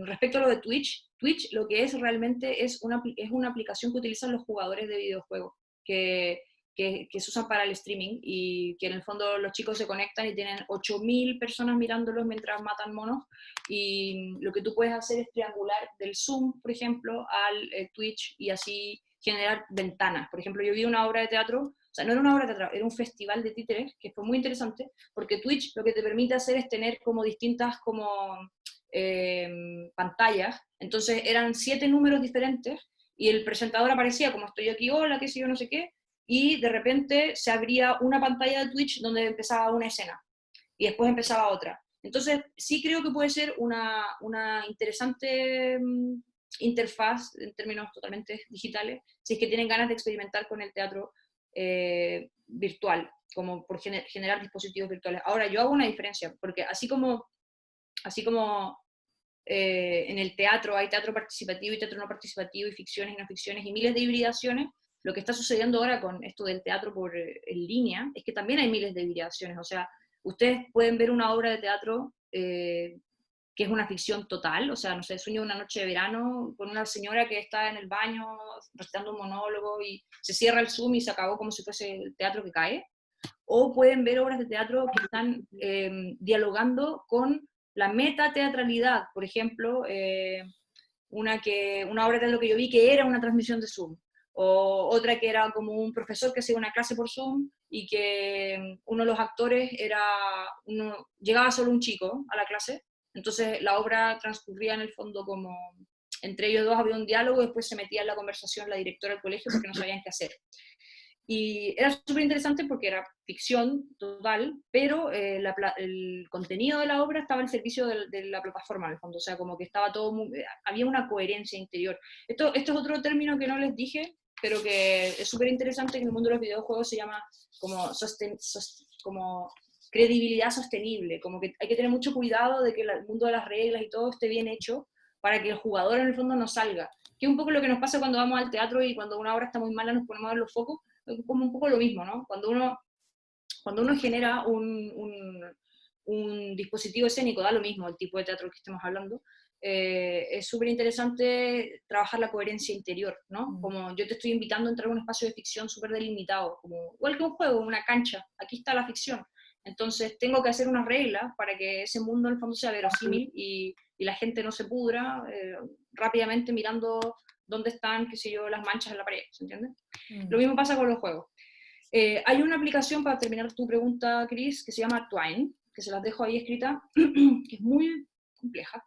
Respecto a lo de Twitch, Twitch lo que es realmente es una aplicación que utilizan los jugadores de videojuegos, que se usan para el streaming y que en el fondo los chicos se conectan y tienen 8.000 personas mirándolos mientras matan monos, y lo que tú puedes hacer es triangular del Zoom, por ejemplo, al Twitch y así generar ventanas. Por ejemplo, yo vi una obra de teatro, o sea, no era una obra de teatro, era un festival de títeres que fue muy interesante porque Twitch lo que te permite hacer es tener como distintas como pantallas, entonces eran 7 números diferentes y el presentador aparecía como estoy aquí, hola, qué sé yo, no sé qué, y de repente se abría una pantalla de Twitch donde empezaba una escena y después empezaba otra. Entonces sí creo que puede ser una interesante interfaz en términos totalmente digitales, si es que tienen ganas de experimentar con el teatro virtual, como por generar dispositivos virtuales. Ahora, yo hago una diferencia, porque así como en el teatro hay teatro participativo y teatro no participativo y ficciones y no ficciones y miles de hibridaciones, lo que está sucediendo ahora con esto del teatro en línea es que también hay miles de hibridaciones. O sea, ustedes pueden ver una obra de teatro que es una ficción total, o sea, no sé, sueño una noche de verano con una señora que está en el baño recitando un monólogo y se cierra el Zoom y se acabó como si fuese el teatro que cae, o pueden ver obras de teatro que están dialogando con la metateatralidad. Por ejemplo, una obra de teatro que yo vi que era una transmisión de Zoom, o otra que era como un profesor que hacía una clase por Zoom y que uno de los actores llegaba solo un chico a la clase, entonces la obra transcurría en el fondo como entre ellos dos había un diálogo, después se metía en la conversación la directora del colegio porque no sabían qué hacer. Y era súper interesante porque era ficción total, pero el contenido de la obra estaba al servicio de la plataforma, en el fondo. O sea, como que estaba todo había una coherencia interior. Esto es otro término que no les dije, pero que es súper interesante, que en el mundo de los videojuegos se llama como credibilidad sostenible. Como que hay que tener mucho cuidado de que el mundo de las reglas y todo esté bien hecho para que el jugador en el fondo no salga. Que es un poco lo que nos pasa cuando vamos al teatro y cuando una obra está muy mala nos ponemos a ver los focos, como un poco lo mismo, ¿no? Cuando uno genera un dispositivo escénico, da lo mismo el tipo de teatro que estemos hablando, es súper interesante trabajar la coherencia interior, ¿no? Como yo te estoy invitando a entrar a un espacio de ficción súper delimitado, como, igual que un juego, una cancha, aquí está la ficción. Entonces tengo que hacer unas reglas para que ese mundo en el fondo sea verosímil y la gente no se pudra rápidamente mirando dónde están, qué sé yo, las manchas en la pared, ¿se entiende? Lo mismo pasa con los juegos. Hay una aplicación, para terminar tu pregunta, Chris, que se llama Twine, que se las dejo ahí escrita, que es muy compleja.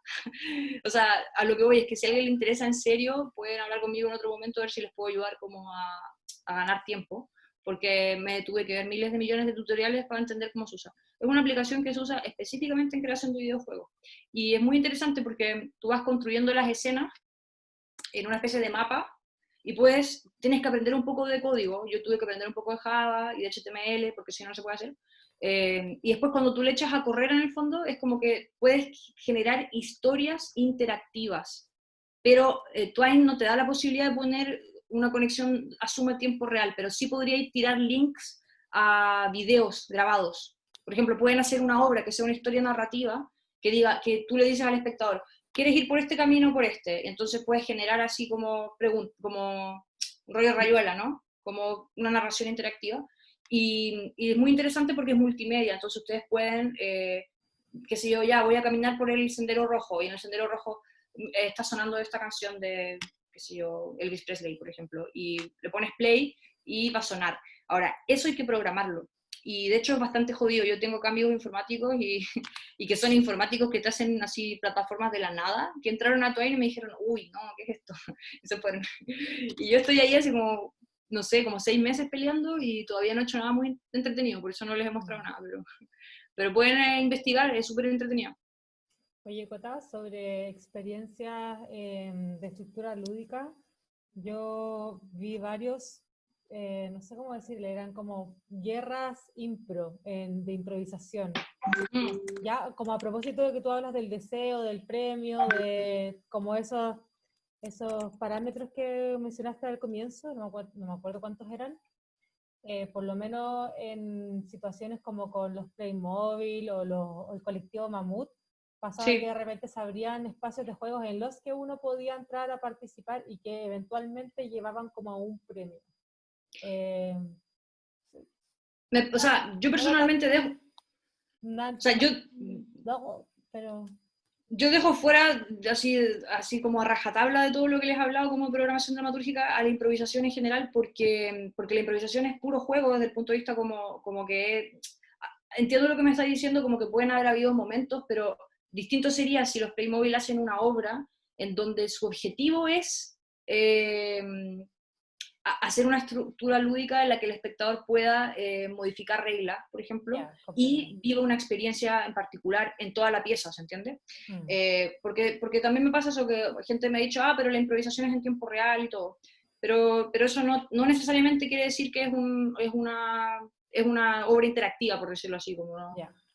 O sea, a lo que voy es que si a alguien le interesa en serio, pueden hablar conmigo en otro momento a ver si les puedo ayudar como a ganar tiempo, porque me tuve que ver miles de millones de tutoriales para entender cómo se usa. Es una aplicación que se usa específicamente en creación de videojuegos. Y es muy interesante porque tú vas construyendo las escenas en una especie de mapa y pues tienes que aprender un poco de código. Yo tuve que aprender un poco de Java y de HTML porque si no, no se puede hacer. Y después cuando tú le echas a correr en el fondo es como que puedes generar historias interactivas, pero Twine no te da la posibilidad de poner una conexión a suma tiempo real, pero sí podríais tirar links a videos grabados. Por ejemplo, pueden hacer una obra que sea una historia narrativa que diga, que tú le dices al espectador, ¿quieres ir por este camino o por este? Entonces puedes generar así como rollo rayuela, ¿no? Como una narración interactiva. Y es muy interesante porque es multimedia, entonces ustedes pueden, qué sé yo, ya voy a caminar por el Sendero Rojo, y en el Sendero Rojo está sonando esta canción de, qué sé yo, Elvis Presley, por ejemplo, y le pones play y va a sonar. Ahora, eso hay que programarlo. Y de hecho es bastante jodido. Yo tengo cambios informáticos y que son informáticos que te hacen así plataformas de la nada, que entraron a Twine y me dijeron, uy, no, ¿qué es esto? Y se fueron. Y yo estoy ahí así como, no sé, como 6 meses peleando y todavía no he hecho nada muy entretenido, por eso no les he mostrado nada, pero pueden investigar, es súper entretenido. Oye, Cota, sobre experiencias de estructura lúdica, yo vi varios, no sé cómo decirle, eran como guerras impro, de improvisación. Ya, como a propósito de que tú hablas del deseo, del premio, de como esos parámetros que mencionaste al comienzo, no me acuerdo cuántos eran, por lo menos en situaciones como con los Playmobil o el colectivo Mamut, pasaba que de repente se abrían espacios de juegos en los que uno podía entrar a participar y que eventualmente llevaban como a un premio. O sea, yo personalmente dejo... O sea, No, pero... Yo dejo fuera, así como a rajatabla de todo lo que les he hablado como programación dramatúrgica, a la improvisación en general, porque la improvisación es puro juego desde el punto de vista como que... Entiendo lo que me está diciendo, como que pueden haber habido momentos, pero distinto sería si los Playmobil hacen una obra en donde su objetivo es hacer una estructura lúdica en la que el espectador pueda modificar reglas, por ejemplo, y viva una experiencia en particular en toda la pieza, ¿se entiende? Porque también me pasa eso, que gente me ha dicho, pero la improvisación es en tiempo real y todo, pero eso no necesariamente quiere decir que es una obra interactiva, por decirlo así,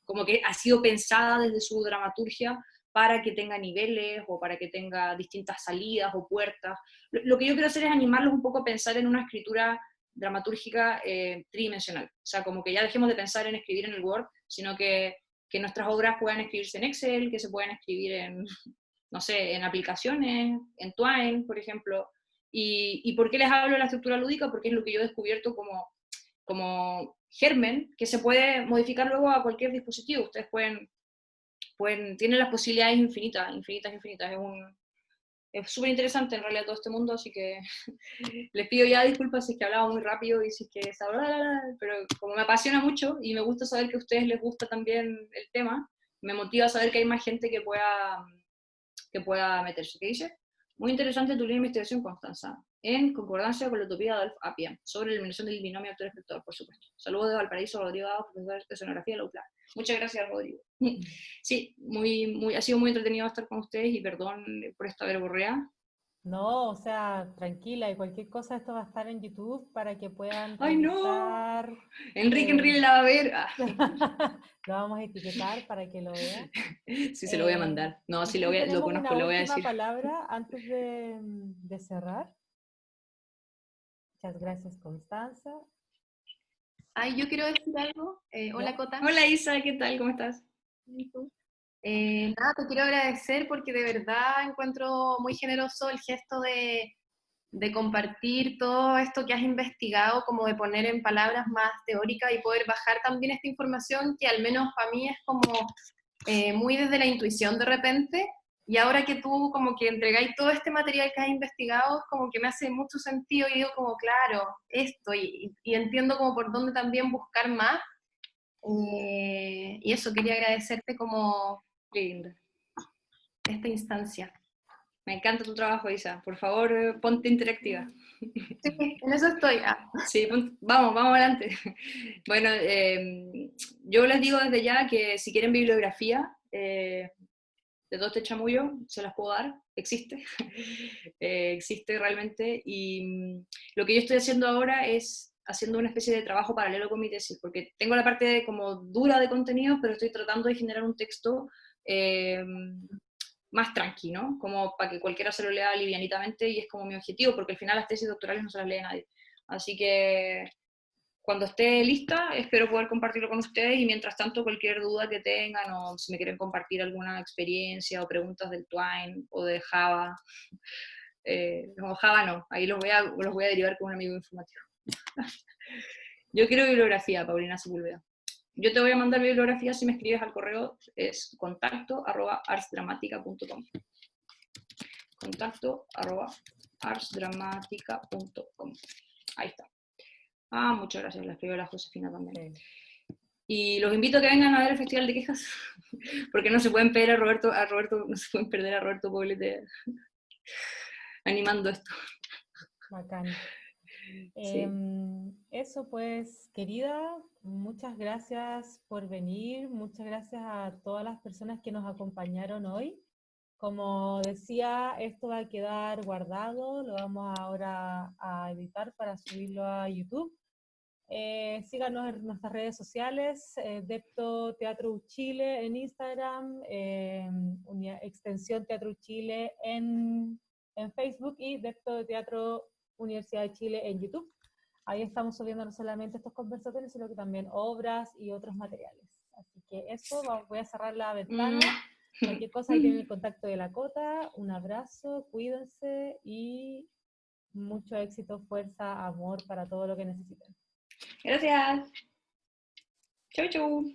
como que ha sido pensada desde su dramaturgia para que tenga niveles o para que tenga distintas salidas o puertas. Lo que yo quiero hacer es animarlos un poco a pensar en una escritura dramatúrgica tridimensional. O sea, como que ya dejemos de pensar en escribir en el Word, sino que nuestras obras puedan escribirse en Excel, que se puedan escribir en, no sé, en aplicaciones, en Twine, por ejemplo. ¿Y por qué les hablo de la estructura lúdica? Porque es lo que yo he descubierto como germen, que se puede modificar luego a cualquier dispositivo. Ustedes tienen las posibilidades infinitas. Es súper interesante en realidad todo este mundo, así que les pido ya disculpas si es que hablaba muy rápido y si es que pero como me apasiona mucho y me gusta saber que a ustedes les gusta también el tema, me motiva a saber que hay más gente que pueda meterse. ¿Qué dice? Muy interesante tu línea de investigación, Constanza, en concordancia con la utopía de Adolf Appia, sobre la eliminación del binomio actor-espectador, por supuesto. Saludos de Valparaíso, Rodrigo Dado, profesor de escenografía de la UPLA. Muchas gracias, Rodrigo. Sí, ha sido muy entretenido estar con ustedes y perdón por esta verborrea. No, o sea, tranquila, y cualquier cosa, esto va a estar en YouTube para que puedan ¡Ay, revisar. no! Enrique la va a ver. Lo vamos a etiquetar para que lo vea. Sí, se lo voy a mandar. No, No sí, sé si lo tenemos conozco, una lo voy a última decir. palabra antes de cerrar. Muchas gracias, Constanza. Ay, yo quiero decir algo. Hola, Cota. Hola, Isa, ¿qué tal? ¿Cómo estás? ¿Y tú? Nada, te quiero agradecer porque de verdad encuentro muy generoso el gesto de compartir todo esto que has investigado, como de poner en palabras más teóricas y poder bajar también esta información que al menos para mí es como muy desde la intuición de repente, y ahora que tú como que entregáis todo este material que has investigado, es como que me hace mucho sentido y digo como, claro, esto, y entiendo como por dónde también buscar más, y eso, quería agradecerte como Linda. esta instancia. Me encanta tu trabajo, Isa. Por favor, ponte interactiva. Sí, en eso estoy. Sí, vamos adelante. Bueno, yo les digo desde ya que si quieren bibliografía de todo este chamullo, se las puedo dar, existe, existe realmente, y lo que yo estoy haciendo ahora es haciendo una especie de trabajo paralelo con mi tesis, porque tengo la parte como dura de contenido, pero estoy tratando de generar un texto más tranqui, ¿no? Como para que cualquiera se lo lea livianitamente, y es como mi objetivo, porque al final las tesis doctorales no se las lee nadie. Así que cuando esté lista, espero poder compartirlo con ustedes, y mientras tanto, cualquier duda que tengan, o si me quieren compartir alguna experiencia o preguntas del Twine o de Java, no, Java no, ahí los voy a derivar con un amigo informativo. Yo quiero bibliografía, Paulina Sepúlveda. Yo te voy a mandar bibliografía si me escribes al correo, es contacto@arsdramatica.com. contacto@arsdramatica.com. Ahí está. Muchas gracias, la escribió la Josefina también. Sí. Y los invito a que vengan a ver el Festival de Quejas, porque no se pueden perder a Roberto Poblete animando esto. Bacán. Sí. Eso pues, querida, muchas gracias por venir, muchas gracias a todas las personas que nos acompañaron hoy. Como decía, esto va a quedar guardado, lo vamos ahora a editar para subirlo a YouTube. Síganos en nuestras redes sociales, Depto Teatro Chile en Instagram, Extensión Teatro Chile en Facebook y Depto Teatro Universidad de Chile en YouTube. Ahí estamos subiendo no solamente estos conversatorios, sino que también obras y otros materiales. Así que eso, voy a cerrar la ventana. Cualquier cosa, ahí tienen el contacto de la Cota. Un abrazo, cuídense y mucho éxito, fuerza, amor para todo lo que necesiten. Gracias. Chau, chau.